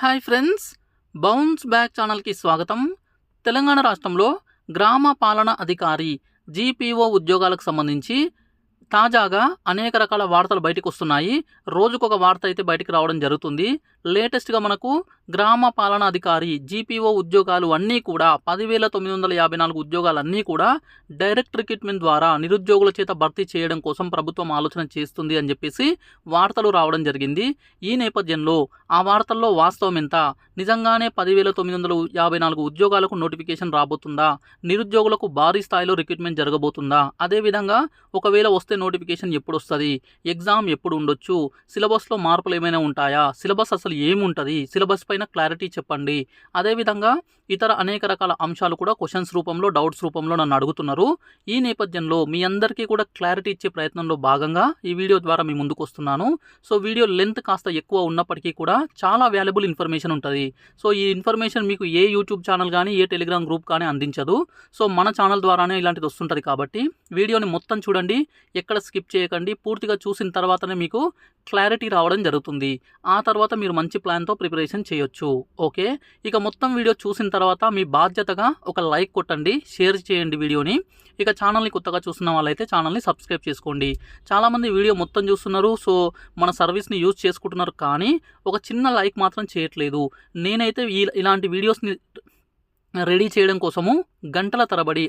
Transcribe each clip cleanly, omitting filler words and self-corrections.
Hi friends, bounce back ఛానల్కి స్వాగతం. తెలంగాణ రాష్ట్రంలో గ్రామ పాలన అధికారి జీపీఓ ఉద్యోగాలకు సంబంధించి తాజాగా అనేక రకాల వార్తలు బయటకు వస్తున్నాయి. రోజుకొక వార్త అయితే బయటకు రావడం జరుగుతుంది. లేటెస్ట్గా మనకు గ్రామ పాలనా అధికారి జీపీఓ ఉద్యోగాలు అన్నీ కూడా 10,954 ఉద్యోగాలన్నీ కూడా డైరెక్ట్ రిక్రూట్మెంట్ ద్వారా నిరుద్యోగుల చేత భర్తీ చేయడం కోసం ప్రభుత్వం ఆలోచన చేస్తుంది అని చెప్పేసి వార్తలు రావడం జరిగింది. ఈ నేపథ్యంలో ఆ వార్తల్లో వాస్తవం ఎంత, నిజంగానే 10,954 ఉద్యోగాలకు నోటిఫికేషన్ రాబోతుందా, నిరుద్యోగులకు భారీ స్థాయిలో రిక్రూట్మెంట్ జరగబోతుందా, అదేవిధంగా ఒకవేళ వస్తే నోటిఫికేషన్ ఎప్పుడు వస్తుంది, ఎగ్జామ్ ఎప్పుడు ఉండొచ్చు, సిలబస్లో మార్పులు ఏమైనా ఉంటాయా, సిలబస్ అసలు ఏముంటుంది, సిలబస్ పైన క్లారిటీ చెప్పండి. అదేవిధంగా ఇతర అనేక రకాల అంశాలు కూడా క్వశ్చన్స్ రూపంలో, డౌట్స్ రూపంలో నన్ను అడుగుతున్నారు. ఈ నేపథ్యంలో మీ అందరికీ కూడా క్లారిటీ ఇచ్చే ప్రయత్నంలో భాగంగా ఈ వీడియో ద్వారా మీ ముందుకు వస్తున్నాను. సో వీడియో లెంత్ కాస్త ఎక్కువ ఉన్నప్పటికీ కూడా చాలా వాల్యుబుల్ ఇన్ఫర్మేషన్ ఉంటుంది. సో ఈ ఇన్ఫర్మేషన్ మీకు ఏ యూట్యూబ్ ఛానల్ కానీ ఏ టెలిగ్రామ్ గ్రూప్ కానీ అందించదు. సో మన ఛానల్ ద్వారానే ఇలాంటిది వస్తుంటుంది కాబట్టి వీడియోని మొత్తం చూడండి, ఎక్కడ స్కిప్ చేయకండి. పూర్తిగా చూసిన తర్వాతనే మీకు క్లారిటీ రావడం జరుగుతుంది. ఆ తర్వాత మీరు మంచి ప్లాన్తో ప్రిపరేషన్ చేయొచ్చు. ఓకే, ఇక మొత్తం వీడియో చూసిన తర్వాత మీ బాధ్యతగా ఒక లైక్ కొట్టండి, షేర్ చేయండి వీడియోని. ఇక ఛానల్ని కొత్తగా చూస్తున్న వాళ్ళైతే ఛానల్ని సబ్స్క్రైబ్ చేసుకోండి. చాలామంది వీడియో మొత్తం చూస్తున్నారు, సో మన సర్వీస్ని యూజ్ చేసుకుంటున్నారు, కానీ ఒక చిన్న లైక్ మాత్రం చేయట్లేదు. నేనైతే ఇలాంటి వీడియోస్ని రెడీ చేయడం కోసము గంటల తరబడి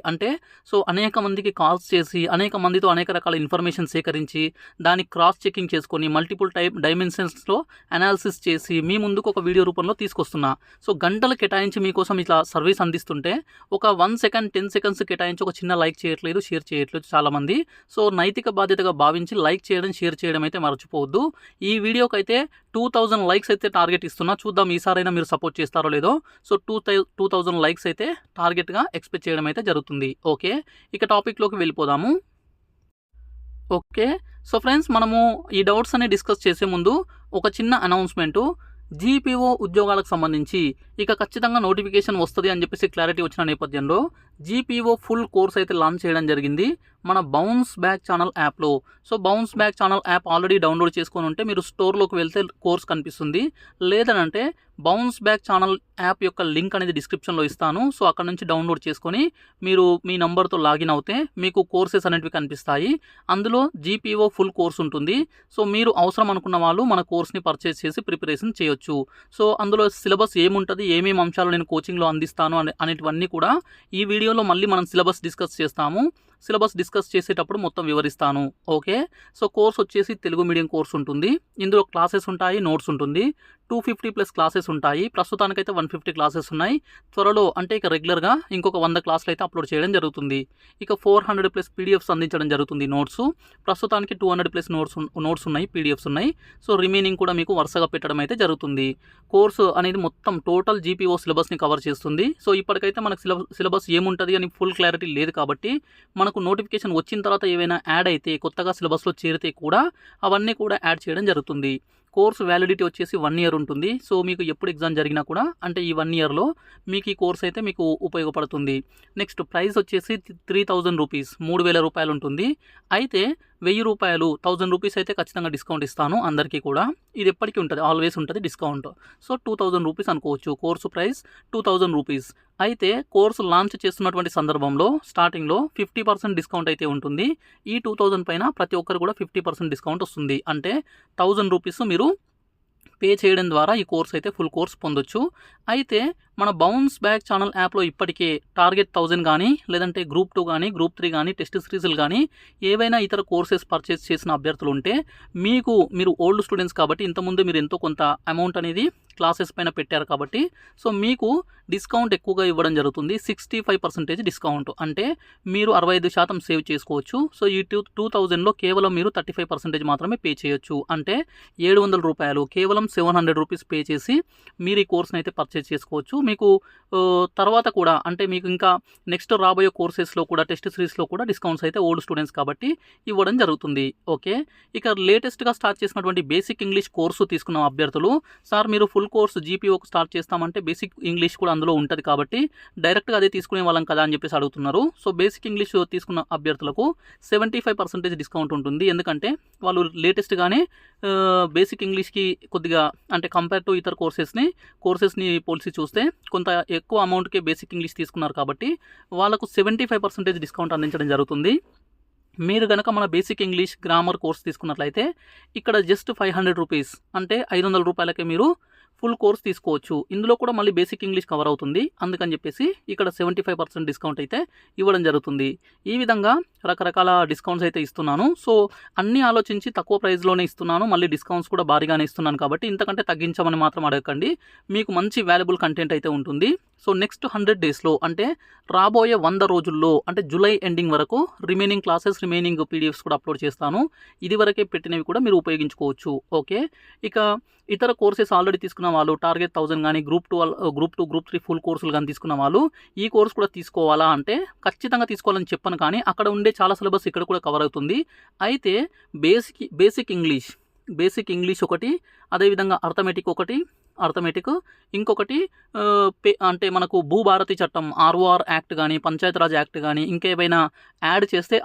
అనేక మందికి కాల్స్ చేసి అనేక మందితో అనేక రకాల ఇన్ఫర్మేషన్ సేకరించి దాన్ని క్రాస్ చెకింగ్ చేసుకొని మల్టిపుల్ డైమెన్షన్స్లో అనాలిసిస్ చేసి మీ ముందుకు ఒక వీడియో రూపంలో తీసుకొస్తున్నా. సో గంటలు కేటాయించి మీకోసం ఇట్లా సర్వీస్ అందిస్తుంటే ఒక 1 సెకండ్ 10 సెకండ్స్ కేటాయించి ఒక చిన్న లైక్ చేయట్లేదు, షేర్ చేయట్లేదు చాలామంది. సో నైతిక బాధ్యతగా భావించి లైక్ చేయడం, షేర్ చేయడం అయితే మర్చిపోవద్దు. ఈ వీడియోకి అయితే 2000 లైక్స్ అయితే టార్గెట్ ఇస్తున్నా. చూద్దాం ఈసారైనా మీరు సపోర్ట్ చేస్తారో లేదో. సో 2000 లైక్స్ అయితే టార్గెట్గా ఎక్స్పెక్ట్ చేయడం అయితే జరుగుతుంది. ఓకే, ఇక టాపిక్లోకి వెళ్ళిపోదాము. ఓకే, సో ఫ్రెండ్స్, మనము ఈ డౌట్స్ అన్ని డిస్కస్ చేసే ముందు ఒక చిన్న అనౌన్స్మెంటు. జీపీఓ ఉద్యోగాలకు సంబంధించి ఇక ఖచ్చితంగా నోటిఫికేషన్ వస్తుంది అని చెప్పేసి క్లారిటీ వచ్చిన నేపథ్యంలో జీపీఓ ఫుల్ కోర్స్ అయితే లాంచ్ చేయడం జరిగింది మన బౌన్స్ బ్యాక్ ఛానల్ యాప్లో. So bounce back channel app already download చేసుకొని ఉంటే మీరు స్టోర్లోకి వెళ్తే కోర్స్ కనిపిస్తుంది. లేదనంటే బౌన్స్ బ్యాక్ ఛానల్ యాప్ యొక్క లింక్ అనేది డిస్క్రిప్షన్లో ఇస్తాను. సో అక్కడ నుంచి డౌన్లోడ్ చేసుకొని మీరు మీ నంబర్తో లాగిన్ అవుతే మీకు కోర్సెస్ అనేటివి కనిపిస్తాయి. అందులో జీపీఓ ఫుల్ కోర్స్ ఉంటుంది. సో మీరు అవసరం అనుకున్న వాళ్ళు మన కోర్స్ని పర్చేస్ చేసి ప్రిపరేషన్ చేయొచ్చు. సో అందులో సిలబస్ ఏముంటుంది, ఏమేమి అంశాలు నేను కోచింగ్లో అందిస్తాను అనేటివన్నీ కూడా ఈ వీడియోలో మళ్ళీ మనం సిలబస్ డిస్కస్ చేస్తాము. సిలబస్ డిస్కస్ చేసేటప్పుడు మొత్తం వివరిస్తాను. ఓకే, సో కోర్స్ వచ్చేసి తెలుగు మీడియం కోర్స్ ఉంటుంది. ఇందులో క్లాసెస్ ఉంటాయి, నోట్స్ ఉంటుంది. 250+ క్లాసెస్ ఉంటాయి. ప్రస్తుతానికైతే 150 క్లాసెస్ ఉన్నాయి. త్వరలో ఇక రెగ్యులర్గా ఇంకొక 100 క్లాసులు అయితే అప్లోడ్ చేయడం జరుగుతుంది. ఇక 400+ పీడిఎఫ్స్ అందించడం జరుగుతుంది. నోట్స్ ప్రస్తుతానికి 200+ నోట్స్ ఉన్నాయి, పీడిఎఫ్స్ ఉన్నాయి. సో రిమైనింగ్ కూడా మీకు వరుసగా పెట్టడం అయితే జరుగుతుంది. కోర్సు అనేది మొత్తం టోటల్ జీపీఓ సిలబస్ని కవర్ చేస్తుంది. సో ఇప్పటికైతే మనకు సిలబస్ ఏముంటుంది అని ఫుల్ క్లారిటీ లేదు కాబట్టి మనకు నోటిఫికేషన్ వచ్చిన తర్వాత ఏవైనా యాడ్ అయితే కొత్తగా సిలబస్లో చేరితే కూడా అవన్నీ కూడా యాడ్ చేయడం జరుగుతుంది. కోర్స్ వ్యాలిడిటీ వచ్చేసి 1 ఇయర్ ఉంటుంది. సో మీకు ఎప్పుడు ఎగ్జామ్ జరిగినా కూడా ఈ 1 ఇయర్లో మీకు ఈ కోర్స్ అయితే మీకు ఉపయోగపడుతుంది. నెక్స్ట్ ప్రైస్ వచ్చేసి 3000 రూపీస్, 3000 రూపాయలు ఉంటుంది. అయితే 1000 రూపాయలు, 1000 రూపీస్ అయితే ఖచ్చితంగా డిస్కౌంట్ ఇస్తాను అందరికీ కూడా. ఇది ఎప్పటికీ ఉంటుంది, ఆల్వేస్ ఉంటుంది డిస్కౌంట్. సో 2000 రూపీస్ అనుకోవచ్చు. Course price 2000 rupees. అయితే కోర్సు లాంచ్ చేస్తున్నటువంటి సందర్భంలో స్టార్టింగ్లో 50% డిస్కౌంట్ అయితే ఉంటుంది. ఈ 2000 పైన ప్రతి ఒక్కరు కూడా 50% డిస్కౌంట్ వస్తుంది. అంటే 1000 రూపీస్ మీరు పే చేయడం ద్వారా ఈ కోర్స్ అయితే ఫుల్ కోర్స్ పొందొచ్చు. అయితే మన బౌన్స్ బ్యాక్ ఛానల్ యాప్లో ఇప్పటికే టార్గెట్ 1000 కానీ, లేదంటే గ్రూప్ 2 కానీ, గ్రూప్ 3 కానీ, టెస్ట్ సిరీస్లు కానీ ఏవైనా ఇతర కోర్సెస్ పర్చేస్ చేసిన అభ్యర్థులు ఉంటే మీరు ఓల్డ్ స్టూడెంట్స్ కాబట్టి ఇంతకుముందు మీరు ఎంతో కొంత అమౌంట్ అనేది క్లాసెస్ పైన పెట్టారు కాబట్టి సో మీకు డిస్కౌంట్ ఎక్కువగా ఇవ్వడం జరుగుతుంది. 65% డిస్కౌంట్, అంటే మీరు 65% సేవ్ చేసుకోవచ్చు. సో ఈ 2000లో కేవలం మీరు 35% మాత్రమే పే చేయొచ్చు. అంటే 700 రూపాయలు, కేవలం 700 రూపీస్ పే చేసి మీరు ఈ కోర్స్ని అయితే పర్చేస్ చేసుకోవచ్చు. మీకు తర్వాత కూడా అంటే మీకు ఇంకా నెక్స్ట్ రాబోయే కోర్సెస్లో కూడా టెస్ట్ సిరీస్లో కూడా డిస్కౌంట్స్ అయితే ఓల్డ్ స్టూడెంట్స్ కాబట్టి ఇవ్వడం జరుగుతుంది. ఓకే, ఇక లేటెస్ట్గా స్టార్ట్ చేసినటువంటి బేసిక్ ఇంగ్లీష్ కోర్సు తీసుకున్న అభ్యర్థులు, సార్ మీరు ఫుల్ కోర్సు జీపీఓకి స్టార్ట్ చేస్తామంటే బేసిక్ ఇంగ్లీష్ కూడా అందులో ఉంటుంది కాబట్టి డైరెక్ట్గా అదే తీసుకునే వాళ్ళం కదా అని చెప్పేసి అడుగుతున్నారు. సో బేసిక్ ఇంగ్లీష్ తీసుకున్న అభ్యర్థులకు 75% డిస్కౌంట్ ఉంటుంది. ఎందుకంటే వాళ్ళు లేటెస్ట్గానే బేసిక్ ఇంగ్లీష్కి కొద్దిగా అంటే కంపేర్ టు ఇతర కోర్సెస్ని పోల్చి చూస్తే కొంత ఎక్కువ అమౌంట్కే బేసిక్ ఇంగ్లీష్ తీసుకున్నారు కాబట్టి వాళ్ళకు 75% డిస్కౌంట్ అందించడం జరుగుతుంది. మీరు కనుక మన బేసిక్ ఇంగ్లీష్ గ్రామర్ కోర్స్ తీసుకున్నట్లయితే ఇక్కడ జస్ట్ 500 రూపీస్ అంటే 500 రూపాయలకే మీరు ఫుల్ కోర్స్ తీసుకోవచ్చు. ఇందులో కూడా మళ్ళీ బేసిక్ ఇంగ్లీష్ కవర్ అవుతుంది. అందుకని చెప్పేసి ఇక్కడ 75% డిస్కౌంట్ అయితే ఇవ్వడం జరుగుతుంది. ఈ విధంగా రకరకాల డిస్కౌంట్స్ అయితే ఇస్తున్నాను. సో అన్నీ ఆలోచించి తక్కువ ప్రైస్లోనే ఇస్తున్నాను, మళ్ళీ డిస్కౌంట్స్ కూడా భారీగానే ఇస్తున్నాను కాబట్టి ఇంతకంటే తగ్గించమని మాత్రం అడగకండి. మీకు మంచి వాల్యుబుల్ కంటెంట్ అయితే ఉంటుంది. సో నెక్స్ట్ 100 డేస్లో అంటే రాబోయే 100 రోజుల్లో అంటే జూలై ఎండింగ్ వరకు రిమైనింగ్ క్లాసెస్ రిమైనింగ్ పీడిఎఫ్స్ కూడా అప్లోడ్ చేస్తాను. ఇది వరకే పెట్టినవి కూడా మీరు ఉపయోగించుకోవచ్చు. ఓకే, ఇక ఇతర కోర్సెస్ ఆల్రెడీ తీసుకున్న వాళ్ళు టార్గెట్ 1000 కానీ గ్రూప్ 2 గ్రూప్ 3 ఫుల్ కోర్సులు కానీ తీసుకున్న వాళ్ళు ఈ కోర్స్ కూడా తీసుకోవాలా అంటే ఖచ్చితంగా తీసుకోవాలని చెప్పను, కానీ అక్కడ ఉండే చాలా సిలబస్ ఇక్కడ కూడా కవర్ అవుతుంది. అయితే బేసిక్ ఇంగ్లీష్ ఒకటి, అదేవిధంగా అర్థమెటిక్ ఇంకొకటి అంటే మనకు భూభారతి చట్టం ఆర్ఓఆర్ యాక్ట్ కానీ పంచాయతీరాజ్ యాక్ట్ కానీ ఇంకేమైనా యాడ్ చేస్తే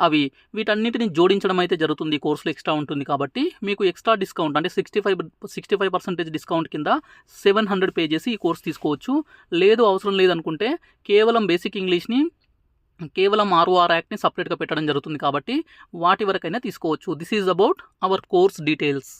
వీటన్నిటిని జోడించడం అయితే జరుగుతుంది. కోర్సులో ఎక్స్ట్రా ఉంటుంది కాబట్టి మీకు ఎక్స్ట్రా డిస్కౌంట్ అంటే 65% డిస్కౌంట్ కింద 700 పే చేసి ఈ కోర్స్ తీసుకోవచ్చు. లేదు అవసరం లేదనుకుంటే కేవలం బేసిక్ ఇంగ్లీష్ని కేవలం ఆర్ఓఆర్ యాక్ట్ని సపరేట్గా పెట్టడం జరుగుతుంది కాబట్టి వాటి వరకైనా తీసుకోవచ్చు. This is about our course details.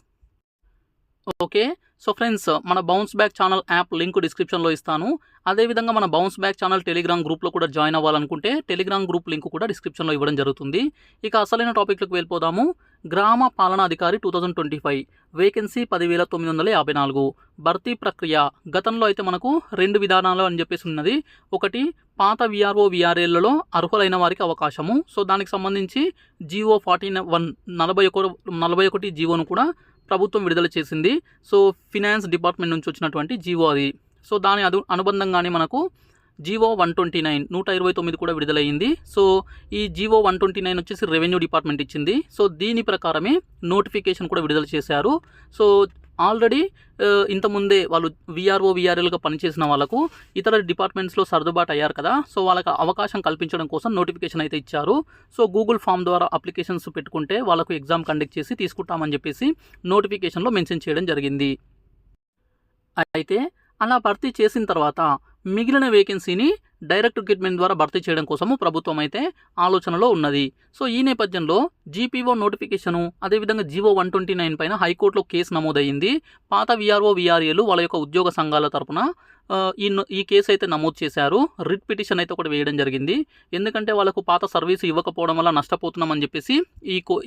Okay, so friends మన bounce back channel app link డిస్క్రిప్షన్లో ఇస్తాను. అదేవిధంగా మన బౌన్స్ బ్యాక్ ఛానల్ టెలిగ్రామ్ గ్రూప్లో కూడా జాయిన్ అవ్వాలనుకుంటే టెలిగ్రామ్ గ్రూప్ లింక్ కూడా డిస్క్రిప్షన్లో ఇవ్వడం జరుగుతుంది. ఇక అసలైన టాపిక్లకు వెళ్ళిపోదాము. గ్రామ పాలనాధికారి 2025 వేకెన్సీ 10,954. భర్తీ ప్రక్రియ గతంలో అయితే మనకు 2 విధానాలు అని చెప్పేసి ఉన్నది. ఒకటి పాత విఆర్ఓ విఆర్ఏలలో అర్హులైన వారికి అవకాశము. సో దానికి సంబంధించి జీవో 41 జీవోను కూడా ప్రభుత్వం విడుదల చేసింది. సో ఫినాన్స్ డిపార్ట్మెంట్ నుంచి వచ్చినటువంటి జీవో అది. సో దాని అనుబంధంగానే మనకు జీవో 129 కూడా విడుదలయ్యింది. సో ఈ జీవో 129 వచ్చేసి రెవెన్యూ డిపార్ట్మెంట్ ఇచ్చింది. సో దీని ప్రకారమే నోటిఫికేషన్ కూడా విడుదల చేశారు. సో ఆల్రెడీ ఇంతకుముందే వాళ్ళు విఆర్ఏలుగా పనిచేసిన వాళ్ళకు ఇతర డిపార్ట్మెంట్స్లో సర్దుబాటు అయ్యారు కదా, సో వాళ్ళకి అవకాశం కల్పించడం కోసం నోటిఫికేషన్ అయితే ఇచ్చారు. సో గూగుల్ ఫామ్ ద్వారా అప్లికేషన్స్ పెట్టుకుంటే వాళ్ళకు ఎగ్జామ్ కండక్ట్ చేసి తీసుకుంటామని చెప్పేసి నోటిఫికేషన్లో మెన్షన్ చేయడం జరిగింది. అయితే అలా భర్తీ చేసిన తర్వాత మిగిలిన వేకెన్సీని డైరెక్ట్ రిక్రూట్మెంట్ ద్వారా భర్తీ చేయడం కోసము ప్రభుత్వం అయితే ఆలోచనలో ఉన్నది. సో ఈ నేపథ్యంలో జీపీఓ నోటిఫికేషను అదేవిధంగా జీవో 129 పైన హైకోర్టులో కేసు నమోదయ్యింది. పాత విఆర్ఓ విఆర్ఏలు వాళ్ళ యొక్క ఉద్యోగ సంఘాల తరపున ఈ కేసు అయితే నమోదు చేశారు. రిట్ పిటిషన్ అయితే ఒకటి వేయడం జరిగింది. ఎందుకంటే వాళ్ళకు పాత సర్వీసు ఇవ్వకపోవడం వల్ల నష్టపోతున్నామని చెప్పేసి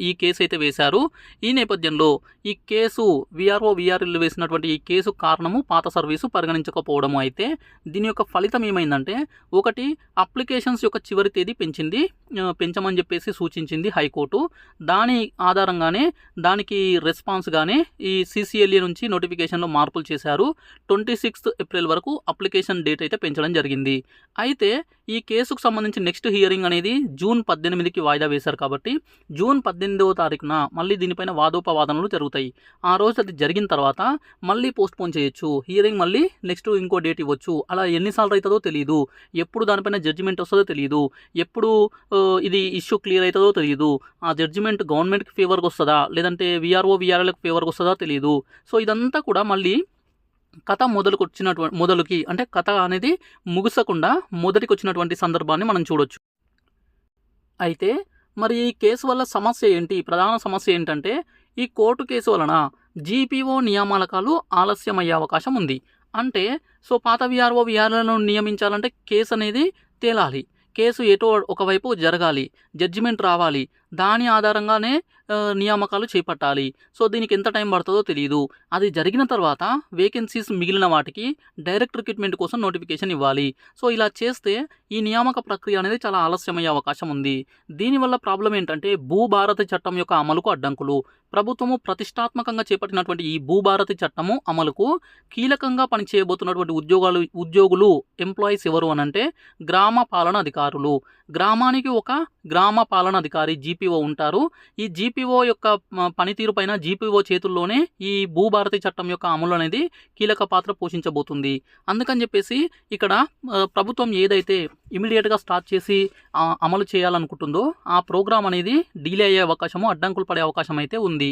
ఈ కేసు అయితే వేశారు. ఈ నేపథ్యంలో ఈ కేసు విఆర్ఏలు వేసినటువంటి ఈ కేసు కారణము పాత సర్వీసు పరిగణించకపోవడము. అయితే దీని యొక్క ఫలితం ఏమైందంటే ఒకటి అప్లికేషన్స్ యొక్క చివరి తేదీ పెంచమని చెప్పేసి సూచించింది హైకోర్టు. దాని ఆధారంగానే దానికి రెస్పాన్స్గానే ఈ CCLA నుంచి నోటిఫికేషన్లో మార్పులు చేశారు. 26 ఏప్రిల్ వరకు అప్లికేషన్ డేట్ అయితే పెంచడం జరిగింది. అయితే ఈ కేసుకు సంబంధించి నెక్స్ట్ హియరింగ్ అనేది జూన్ 18కి వాయిదా వేశారు కాబట్టి జూన్ 18వ తారీఖున మళ్ళీ దీనిపైన వాదోపవాదనలు జరుగుతాయి. ఆ రోజు అది జరిగిన తర్వాత మళ్ళీ పోస్ట్పోన్ చేయొచ్చు, హియరింగ్ మళ్ళీ నెక్స్ట్ ఇంకో డేట్ ఇవ్వచ్చు. అలా ఎన్నిసార్లు అవుతుందో తెలియదు, ఎప్పుడు దానిపైన జడ్జిమెంట్ వస్తుందో తెలియదు, ఎప్పుడు ఇది ఇష్యూ క్లియర్ అవుతుందో తెలియదు, ఆ జడ్జిమెంట్ గవర్నమెంట్కి ఫేవర్గా వస్తుందా లేదంటే విఆర్ఏలకు ఫేవర్గా వస్తుందా తెలియదు. సో ఇదంతా కూడా మళ్ళీ కథ మొదలుకి అంటే కథ అనేది ముగిసకుండా మొదటికి వచ్చినటువంటి సందర్భాన్ని మనం చూడొచ్చు. అయితే మరి ఈ కేసు వల్ల సమస్య ఏంటి? ప్రధాన సమస్య ఏంటంటే ఈ కోర్టు కేసు వలన జీపీఓ నియామకాలు ఆలస్యమయ్యే అవకాశం ఉంది. అంటే సో పాత విఆర్ఓలను నియమించాలంటే కేసు అనేది తేలాలి, కేసు ఎటో ఒకవైపు జరగాలి, జడ్జిమెంట్ రావాలి, దాని ఆధారంగానే నియామకాలు చేపట్టాలి. సో, దీనికి ఎంత టైం పడుతుందో తెలీదు. అది జరిగిన తర్వాత వేకెన్సీస్ మిగిలిన వాటికి డైరెక్ట్ రిక్రూట్మెంట్ కోసం నోటిఫికేషన్ ఇవ్వాలి. సో, ఇలా చేస్తే ఈ నియామక ప్రక్రియ అనేది చాలా ఆలస్యమయ్యే అవకాశం ఉంది. దీనివల్ల ప్రాబ్లం ఏంటంటే భూభారతి చట్టం యొక్క అమలుకు అడ్డంకులు. ప్రభుత్వము ప్రతిష్టాత్మకంగా చేపట్టినటువంటి ఈ భూభారతి చట్టము అమలుకు కీలకంగా పనిచేయబోతున్నటువంటి ఉద్యోగులు ఎంప్లాయీస్ ఎవరు అనంటే గ్రామ పాలన అధికారులు. గ్రామానికి ఒక గ్రామ పాలన అధికారి జీపీఓ ఉంటారు. ఈ జీపీఓ యొక్క పనితీరు పైన జీపీఓ చేతుల్లోనే ఈ భూభారతి చట్టం యొక్క అమలు అనేది కీలక పాత్ర పోషించబోతుంది. అందుకని చెప్పేసి ఇక్కడ ప్రభుత్వం ఏదైతే ఇమీడియట్గా స్టార్ట్ చేసి అమలు చేయాలనుకుంటుందో ఆ ప్రోగ్రామ్ అనేది డిలే అయ్యే అవకాశము, అడ్డంకులు పడే అవకాశం అయితే ఉంది.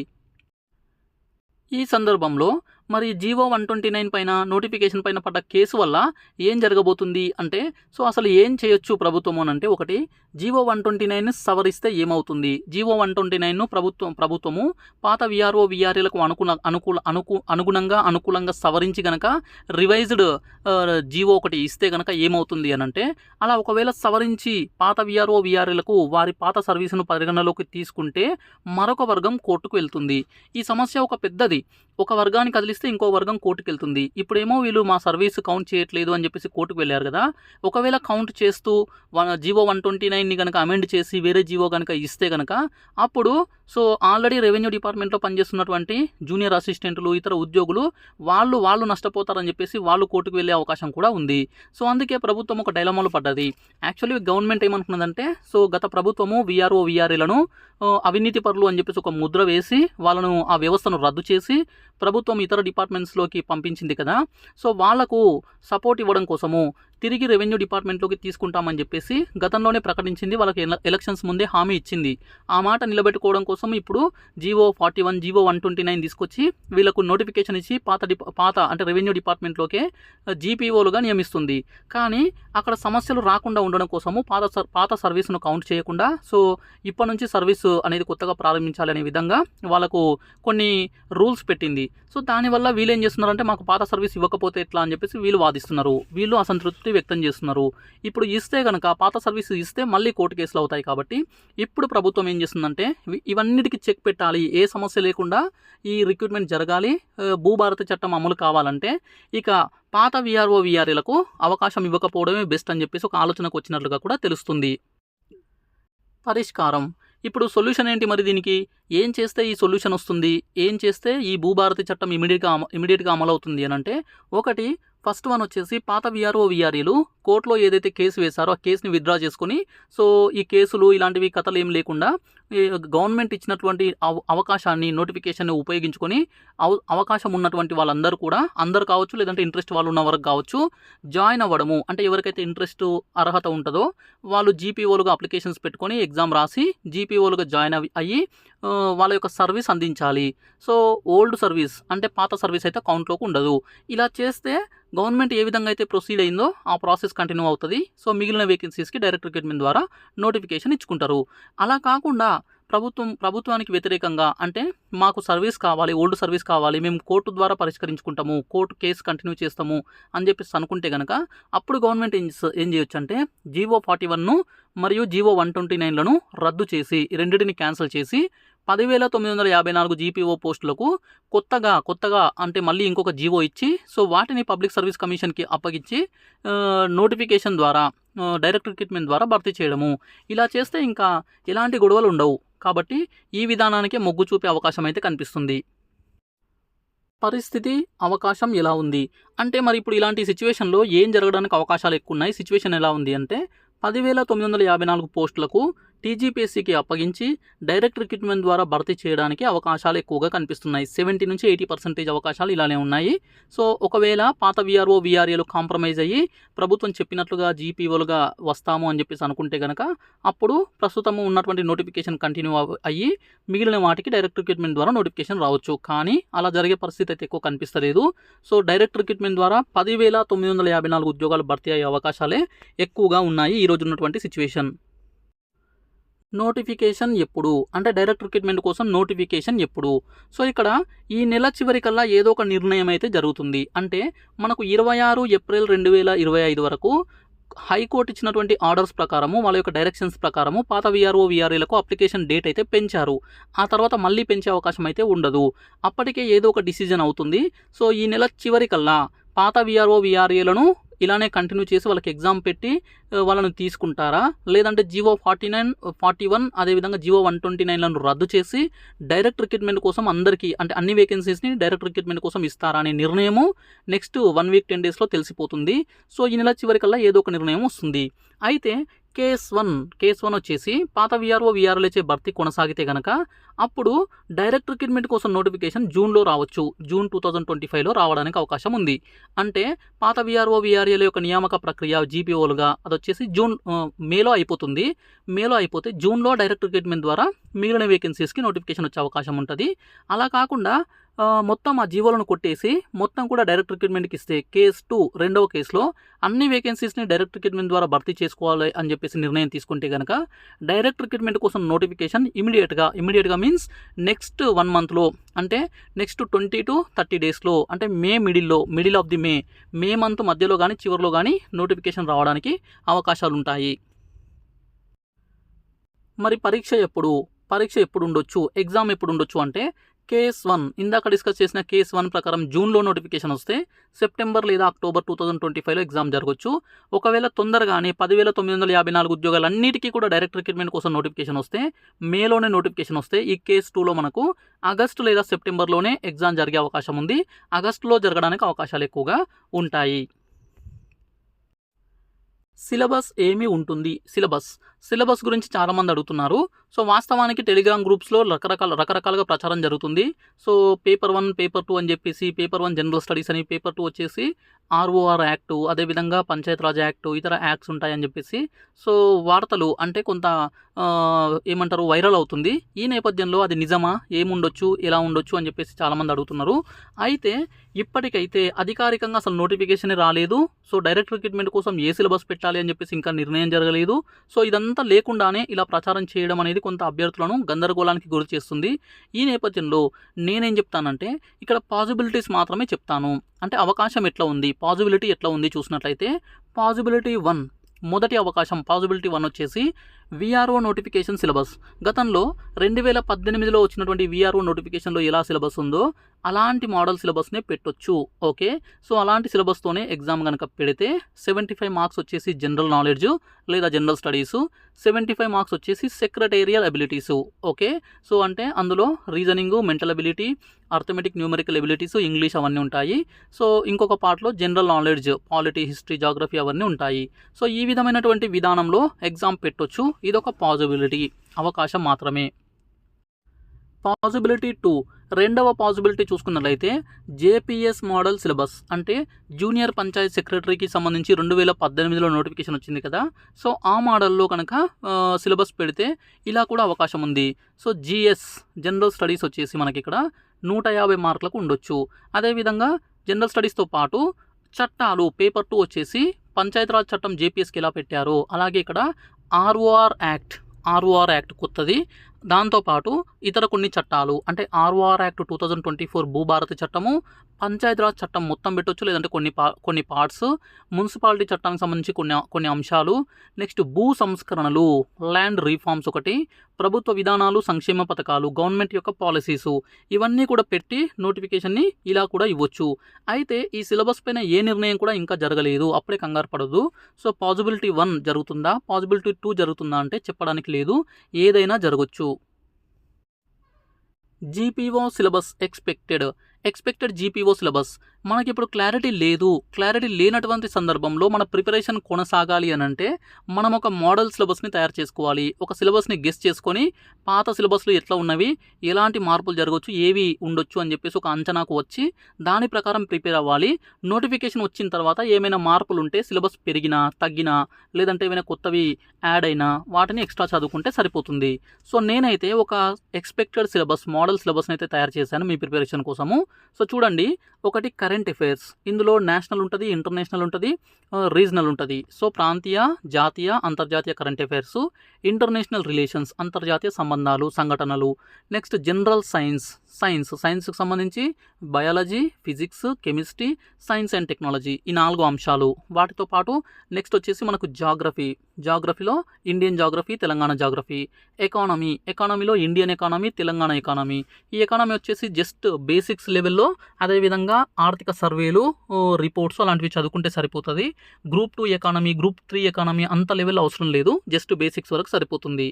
ఈ సందర్భంలో మరి జీవో 129 పైన నోటిఫికేషన్ పైన పడ్డ కేసు వల్ల ఏం జరగబోతుంది అంటే, సో అసలు ఏం చేయొచ్చు ప్రభుత్వము అని అంటే, ఒకటి జీవో 129 సవరిస్తే ఏమవుతుంది? జీవో 129ను ప్రభుత్వము పాత విఆర్ఓ విఆర్ఏలకు అనుకూలంగా సవరించి గనక రివైజ్డ్ జీవో ఒకటి ఇస్తే గనక ఏమవుతుంది అని అంటే, అలా ఒకవేళ సవరించి పాత విఆర్ఓ విఆర్ఏలకు వారి పాత సర్వీసును పరిగణలోకి తీసుకుంటే మరొక వర్గం కోర్టుకు వెళ్తుంది. ఈ సమస్య ఒక పెద్దది. ఒక వర్గాన్ని కదిలిస్తే ఇంకో వర్గం కోర్టుకు వెళ్తుంది. ఇప్పుడేమో వీళ్ళు మా సర్వీస్ కౌంట్ చేయట్లేదు అని చెప్పేసి కోర్టుకు వెళ్ళారు కదా. ఒకవేళ కౌంట్ చేస్తూ జీవో 129ని కనుక అమెండ్ చేసి వేరే జీవో కనుక ఇస్తే కనుక అప్పుడు సో ఆల్రెడీ రెవెన్యూ డిపార్ట్మెంట్లో పనిచేస్తున్నటువంటి జూనియర్ అసిస్టెంట్లు, ఇతర ఉద్యోగులు వాళ్ళు నష్టపోతారని చెప్పేసి వాళ్ళు కోర్టుకు వెళ్ళే అవకాశం కూడా ఉంది. సో అందుకే ప్రభుత్వం ఒక డైలమాలో పడ్డది. యాక్చువల్లీ గవర్నమెంట్ ఏమనుకున్నదంటే, సో గత ప్రభుత్వము విఆర్ఓ విఆర్ఏలను అవినీతి పరులు అని చెప్పేసి ఒక ముద్ర వేసి వాళ్ళను ఆ వ్యవస్థను రద్దు చేసి ప్రభుత్వం ఇతర డిపార్ట్మెంట్స్లోకి పంపించింది కదా. సో వాళ్లకు సపోర్ట్ ఇవ్వడం కోసము తిరిగి రెవెన్యూ డిపార్ట్మెంట్లోకి తీసుకుంటామని చెప్పేసి గతంలోనే ప్రకటించింది. వాళ్ళకి ఎలక్షన్స్ ముందే హామీ ఇచ్చింది. ఆ మాట నిలబెట్టుకోవడం కోసం ఇప్పుడు జీవో 41, జీవో 129 తీసుకొచ్చి వీళ్ళకు నోటిఫికేషన్ ఇచ్చి పాత అంటే రెవెన్యూ డిపార్ట్మెంట్లోకే జీపీఓలుగా నియమిస్తుంది. కానీ అక్కడ సమస్యలు రాకుండా ఉండడం కోసము పాత సర్వీస్ను కౌంట్ చేయకుండా సో ఇప్పటి నుంచి సర్వీస్ అనేది కొత్తగా ప్రారంభించాలనే విధంగా వాళ్ళకు కొన్ని రూల్స్ పెట్టింది. సో దానివల్ల వీళ్ళు ఏం చేస్తున్నారంటే, మాకు పాత సర్వీస్ ఇవ్వకపోతే ఎట్లా అని చెప్పేసి వీళ్ళు వాదిస్తున్నారు. వీళ్ళు అసంతృప్తి వ్యక్తం చేస్తున్నారు. ఇప్పుడు ఇస్తే కనుక పాత సర్వీస్ ఇస్తే మళ్ళీ కోర్టు కేసులు అవుతాయి. కాబట్టి ఇప్పుడు ప్రభుత్వం ఏం చేస్తుందంటే, ఇవన్నిటికీ చెక్ పెట్టాలి, ఏ సమస్య లేకుండా ఈ రిక్రూట్మెంట్ జరగాలి, భూభారతి చట్టం అమలు కావాలంటే ఇక పాత విఆర్ఓ విఆర్ఏలకు అవకాశం ఇవ్వకపోవడమే బెస్ట్ అని చెప్పేసి ఒక ఆలోచనకు వచ్చినట్లుగా కూడా తెలుస్తుంది. పరిష్కారం. ఇప్పుడు సొల్యూషన్ ఏంటి మరి దీనికి? ఏం చేస్తే ఈ సొల్యూషన్ వస్తుంది? ఏం చేస్తే ఈ భూభారతి చట్టం ఇమీడియట్గా అమలు అవుతుంది అని అంటే, ఒకటి ఫస్ట్ వన్ వచ్చేసి పాత విఆర్ఓ విఆర్ఏలు కోర్టులో ఏదైతే కేసు వేశారో ఆ కేసుని విత్డ్రా చేసుకుని సో ఈ కేసులు ఇలాంటివి కథలు ఏం లేకుండా గవర్నమెంట్ ఇచ్చినటువంటి అవకాశాన్ని, నోటిఫికేషన్ని ఉపయోగించుకొని అవకాశం ఉన్నటువంటి వాళ్ళందరూ కూడా, అందరు కావచ్చు లేదంటే ఇంట్రెస్ట్ వాళ్ళు ఉన్న వరకు కావచ్చు, జాయిన్ అవ్వడము. అంటే ఎవరికైతే ఇంట్రెస్ట్ అర్హత ఉంటుందో వాళ్ళు జీపీఓలుగా అప్లికేషన్స్ పెట్టుకొని ఎగ్జామ్ రాసి జీపీఓలుగా జాయిన్ అయ్యి వాళ్ళ యొక్క సర్వీస్ అందించాలి. సో ఓల్డ్ సర్వీస్ అంటే పాత సర్వీస్ అయితే కౌంట్లోకి ఉండదు. ఇలా చేస్తే గవర్నమెంట్ ఏ విధంగా అయితే ప్రొసీడ్ అయిందో ఆ ప్రాసెస్ కంటిన్యూ అవుతుంది. సో మిగిలిన వేకెన్సీస్కి డైరెక్ట్ రిక్రూట్మెంట్ ద్వారా నోటిఫికేషన్ ఇచ్చుకుంటారు. అలా కాకుండా ప్రభుత్వానికి వ్యతిరేకంగా అంటే మాకు సర్వీస్ కావాలి, ఓల్డ్ సర్వీస్ కావాలి, మేము కోర్టు ద్వారా పరిష్కరించుకుంటాము, కోర్టు కేసు కంటిన్యూ చేస్తాము అని చెప్పేసి అనుకుంటే కనుక అప్పుడు గవర్నమెంట్ ఏం చేయొచ్చు అంటే జీవో 41ను మరియు జీవో 129లను రద్దు చేసి రెండింటిని క్యాన్సిల్ చేసి 10,954 జీపీఓ పోస్టులకు కొత్తగా అంటే మళ్ళీ ఇంకొక జీవో ఇచ్చి సో వాటిని పబ్లిక్ సర్వీస్ కమిషన్కి అప్పగించి నోటిఫికేషన్ ద్వారా డైరెక్ట్ రిక్రూట్మెంట్ ద్వారా భర్తీ చేయడము. ఇలా చేస్తే ఇంకా ఎలాంటి గొడవలు ఉండవు. కాబట్టి ఈ విధానానికే మొగ్గు చూపే అవకాశం అయితే కనిపిస్తుంది. పరిస్థితి, అవకాశం ఎలా ఉంది అంటే, మరి ఇప్పుడు ఇలాంటి సిచ్యువేషన్లో ఏం జరగడానికి అవకాశాలు ఎక్కువ ఉన్నాయి? సిచ్యువేషన్ ఎలా ఉంది అంటే 10,954 పోస్టులకు టీజీపీఎస్సీకి అప్పగించి డైరెక్ట్ రిక్రూట్మెంట్ ద్వారా భర్తీ చేయడానికి అవకాశాలు ఎక్కువగా కనిపిస్తున్నాయి. 70 నుంచి 80% అవకాశాలు ఇలానే ఉన్నాయి. సో ఒకవేళ పాత విఆర్ఓ విఆర్ఏలు కాంప్రమైజ్ అయ్యి ప్రభుత్వం చెప్పినట్లుగా జీపీఓలుగా వస్తాము అని చెప్పేసి అనుకుంటే కనుక అప్పుడు ప్రస్తుతం ఉన్నటువంటి నోటిఫికేషన్ కంటిన్యూ అయ్యి మిగిలిన వాటికి డైరెక్ట్ రిక్రూట్మెంట్ ద్వారా నోటిఫికేషన్ రావచ్చు. కానీ అలా జరిగే పరిస్థితి అయితే ఎక్కువ కనిపిస్తలేదు. సో డైరెక్ట్ రిక్రూట్మెంట్ ద్వారా 10,954 ఉద్యోగాలు భర్తీ అయ్యే అవకాశాలే ఎక్కువగా ఉన్నాయి ఈ రోజు ఉన్నటువంటి సిచ్యువేషన్. నోటిఫికేషన్ ఎప్పుడు అంటే డైరెక్ట్ రిక్రూట్మెంట్ కోసం నోటిఫికేషన్ ఎప్పుడు? సో ఇక్కడ ఈ నెల చివరికల్లా ఏదో ఒక నిర్ణయం అయితే జరుగుతుంది. అంటే మనకు 26 ఏప్రిల్ 2025 వరకు హైకోర్టు ఇచ్చినటువంటి ఆర్డర్స్ ప్రకారము వాళ్ళ యొక్క డైరెక్షన్స్ ప్రకారము పాత విఆర్ఓ విఆర్ఏలకు అప్లికేషన్ డేట్ అయితే పెంచారు. ఆ తర్వాత మళ్ళీ పెంచే అవకాశం అయితే ఉండదు. అప్పటికే ఏదో ఒక డిసిజన్ అవుతుంది. సో ఈ నెల చివరికల్లా పాత విఆర్ఓ విఆర్ఏలను ఇలానే కంటిన్యూ చేసి వాళ్ళకి ఎగ్జామ్ పెట్టి వాళ్ళను తీసుకుంటారా, లేదంటే జీవో 49, 41 అదేవిధంగా జీవో 129లను రద్దు చేసి డైరెక్ట్ రిక్రూట్మెంట్ కోసం అందరికీ అంటే అన్ని వేకెన్సీస్ని డైరెక్ట్ రిక్రూట్మెంట్ కోసం ఇస్తారా అనే నిర్ణయము నెక్స్ట్ 1 వీక్ 10 డేస్లో తెలిసిపోతుంది. సో ఈ నెల చివరికల్లా ఏదో ఒక నిర్ణయం వస్తుంది. అయితే కేస్ వన్ వచ్చేసి పాత విఆర్ఓ విఆర్ఓలచే భర్తీ కొనసాగితే కనుక అప్పుడు డైరెక్ట్ రిక్రూట్మెంట్ కోసం నోటిఫికేషన్ జూన్లో రావచ్చు. జూన్ 2025లో రావడానికి అవకాశం ఉంది. అంటే పాత విఆర్ఓ విఆర్ఏల యొక్క నియామక ప్రక్రియ జీపీఓలుగా అదొచ్చేసి మేలో అయిపోతుంది. మేలో అయిపోతే జూన్లో డైరెక్ట్ రిక్రూట్మెంట్ ద్వారా మిగిలిన వేకెన్సీస్కి నోటిఫికేషన్ వచ్చే అవకాశం ఉంటుంది. అలా కాకుండా మొత్తం ఆ జీవోలను కొట్టేసి మొత్తం కూడా డైరెక్ట్ రిక్రూట్మెంట్కి ఇస్తే కేస్ 2 రెండవ కేసులో అన్ని వేకెన్సీస్ని డైరెక్ట్ రిక్రూట్మెంట్ ద్వారా భర్తీ చేసుకోవాలి అని చెప్పేసి నిర్ణయం తీసుకుంటే కనుక డైరెక్ట్ రిక్రూట్మెంట్ కోసం నోటిఫికేషన్ ఇమీడియట్గా మీన్స్ నెక్స్ట్ 1 మంత్లో అంటే నెక్స్ట్ 20 to 30 డేస్లో అంటే middle of the May month మధ్యలో కానీ చివరిలో కానీ నోటిఫికేషన్ రావడానికి అవకాశాలు ఉంటాయి. మరి పరీక్ష ఎప్పుడు ఉండొచ్చు, ఎగ్జామ్ ఎప్పుడు ఉండొచ్చు అంటే కేస్ 1 ఇందాక డిస్కస్ చేసిన కేస్ 1 ప్రకారం జూన్లో నోటిఫికేషన్ వస్తే సెప్టెంబర్ లేదా అక్టోబర్ 2025లో ఎగ్జామ్ జరగవచ్చు. ఒకవేళ తొందరగానే 10,954 ఉద్యోగాలన్నిటికీ కూడా డైరెక్ట్ రిక్రూట్మెంట్ కోసం నోటిఫికేషన్ వస్తే మేలోనే నోటిఫికేషన్ వస్తే ఈ కేస్ 2లో మనకు ఆగస్టు లేదా సెప్టెంబర్లోనే ఎగ్జామ్ జరిగే అవకాశం ఉంది. ఆగస్టులో జరగడానికి అవకాశాలు ఎక్కువగా ఉంటాయి. సిలబస్ ఏమి ఉంటుంది? సిలబస్ గురించి చాలామంది అడుగుతున్నారు. సో వాస్తవానికి టెలిగ్రామ్ గ్రూప్స్లో రకరకాలుగా ప్రచారం జరుగుతుంది. సో పేపర్ 1 పేపర్ 2 అని చెప్పేసి పేపర్ 1 జనరల్ స్టడీస్ అని, పేపర్ 2 వచ్చేసి ROR యాక్టు, అదేవిధంగా పంచాయతీరాజ్ యాక్టు, ఇతర యాక్ట్స్ ఉంటాయని చెప్పేసి సో వార్తలు అంటే కొంత ఏమంటారు వైరల్ అవుతుంది. ఈ నేపథ్యంలో అది నిజమా, ఏముండొచ్చు, ఎలా ఉండొచ్చు అని చెప్పేసి చాలామంది అడుగుతున్నారు. అయితే ఇప్పటికైతే అధికారికంగా అసలు నోటిఫికేషన్ రాలేదు. సో డైరెక్ట్ రిక్రూట్మెంట్ కోసం ఏ సిలబస్ పెట్టాలి అని చెప్పేసి ఇంకా నిర్ణయం జరగలేదు. సో ఇదంతా లేకుండానే ఇలా ప్రచారం చేయడం అనేది కొంత అభ్యర్థులను గందరగోళానికి గురి చేస్తుంది. ఈ నేపథ్యంలో నేనేం చెప్తానంటే ఇక్కడ పాసిబిలిటీస్ మాత్రమే చెప్తాను. అంటే అవకాశం ఎట్లా ఉంది, పాసిబిలిటీ ఎట్లా ఉంది చూసినట్లయితే మొదటి అవకాశం పాసిబిలిటీ 1 వచ్చేసి విఆర్ఓ నోటిఫికేషన్ సిలబస్. గతంలో 2018లో వచ్చినటువంటి విఆర్ఓ నోటిఫికేషన్లో ఎలా సిలబస్ ఉందో అలాంటి మోడల్ సిలబస్నే పెట్టొచ్చు. ఓకే, సో అలాంటి సిలబస్తోనే ఎగ్జామ్ కనుక పెడితే 75 మార్క్స్ వచ్చేసి జనరల్ నాలెడ్జ్ లేదా జనరల్ స్టడీసు, 75 మార్క్స్ వచ్చేసి సెక్రటేరియల్ అబిలిటీసు. ఓకే, సో అంటే అందులో reasoning, mental ability, arithmetic, numerical abilities, English అవన్నీ ఉంటాయి. సో ఇంకొక పార్ట్లో general knowledge, polity, history, geography అవన్నీ ఉంటాయి. సో ఈ విధమైనటువంటి విధానంలో ఎగ్జామ్ పెట్టొచ్చు. ఇదొక పాసిబిలిటీ, అవకాశం మాత్రమే. పాసిబిలిటీ 2 రెండవ పాసిబిలిటీ చూసుకున్నట్లయితే జేపీఎస్ మోడల్ సిలబస్ అంటే జూనియర్ పంచాయత్ సెక్రటరీకి సంబంధించి 2018లో నోటిఫికేషన్ వచ్చింది కదా. సో ఆ మోడల్లో కనుక సిలబస్ పెడితే ఇలా కూడా అవకాశం ఉంది. సో జిఎస్ జనరల్ స్టడీస్ వచ్చేసి మనకి ఇక్కడ 150 మార్కులకు ఉండొచ్చు. అదేవిధంగా జనరల్ స్టడీస్తో పాటు చట్టాలు పేపర్ 2 వచ్చేసి పంచాయతీరాజ్ చట్టం జేపీఎస్కి ఎలా పెట్టారో అలాగే ఇక్కడ ROR యాక్ట్ కొత్తది, దాంతోపాటు ఇతర కొన్ని చట్టాలు అంటే ROR యాక్ట్ 2024 భూభారతి చట్టము, పంచాయతీరాజ్ చట్టం మొత్తం పెట్టొచ్చు, లేదంటే కొన్ని పార్ట్స్, మున్సిపాలిటీ చట్టానికి సంబంధించి కొన్ని అంశాలు, నెక్స్ట్ భూ సంస్కరణలు, ల్యాండ్ రీఫార్మ్స్ ఒకటి, ప్రభుత్వ విధానాలు, సంక్షేమ పథకాలు, గవర్నమెంట్ యొక్క పాలసీసు, ఇవన్నీ కూడా పెట్టి నోటిఫికేషన్ని ఇలా కూడా ఇవ్వచ్చు. అయితే ఈ సిలబస్ పైన ఏ నిర్ణయం కూడా ఇంకా జరగలేదు, అప్పుడే కంగారు పడదు. సో పాసిబిలిటీ 1 జరుగుతుందా, పాసిబిలిటీ 2 జరుగుతుందా అంటే చెప్పడానికి లేదు, ఏదైనా జరగచ్చు. GPO syllabus expected GPO syllabus మనకి ఇప్పుడు క్లారిటీ లేనటువంటి సందర్భంలో మన ప్రిపరేషన్ కొనసాగాలి అని అంటే మనం ఒక మోడల్ సిలబస్ని తయారు చేసుకోవాలి. ఒక సిలబస్ని గెస్ చేసుకొని పాత సిలబస్లు ఎట్లా ఉన్నవి, ఎలాంటి మార్పులు జరగవచ్చు, ఏవి ఉండొచ్చు అని చెప్పేసి ఒక అంచనాకు వచ్చి దాని ప్రకారం ప్రిపేర్ అవ్వాలి. నోటిఫికేషన్ వచ్చిన తర్వాత ఏమైనా మార్పులు ఉంటే సిలబస్ పెరిగినా తగ్గినా లేదంటే ఏమైనా కొత్తవి యాడ్ అయినా వాటిని ఎక్స్ట్రా చదువుకుంటే సరిపోతుంది. సో నేనైతే ఒక ఎక్స్పెక్టెడ్ సిలబస్ మోడల్ సిలబస్ని అయితే తయారు చేశాను మీ ప్రిపరేషన్ కోసము. సో చూడండి, ఒకటి కరెంట్ అఫైర్స్, ఇందులో నేషనల్ ఉంటుంది, ఇంటర్నేషనల్ ఉంటుంది, రీజనల్ ఉంటుంది. సో ప్రాంతీయ, జాతీయ, అంతర్జాతీయ కరెంట్ అఫైర్స్, ఇంటర్నేషనల్ రిలేషన్స్, అంతర్జాతీయ సంబంధాలు, సంఘటనలు, నెక్స్ట్ జనరల్ సైన్స్, సైన్స్కి సంబంధించి biology, physics, chemistry, science and technology ఈ 4 అంశాలు. వాటితో పాటు నెక్స్ట్ వచ్చేసి మనకు జాగ్రఫీలో ఇండియన్ జాగ్రఫీ, తెలంగాణ జాగ్రఫీ. ఎకానమీలో ఇండియన్ ఎకానమీ, తెలంగాణ ఎకానమీ. ఈ ఎకానమీ వచ్చేసి జస్ట్ బేసిక్స్ లెవెల్లో, అదేవిధంగా ఆర్థిక సర్వేలు, రిపోర్ట్స్ అలాంటివి చదువుకుంటే సరిపోతుంది. గ్రూప్ 2 ఎకానమీ, గ్రూప్ 3 ఎకానమీ అంత లెవెల్ అవసరం లేదు, జస్ట్ బేసిక్స్ వరకు సరిపోతుంది.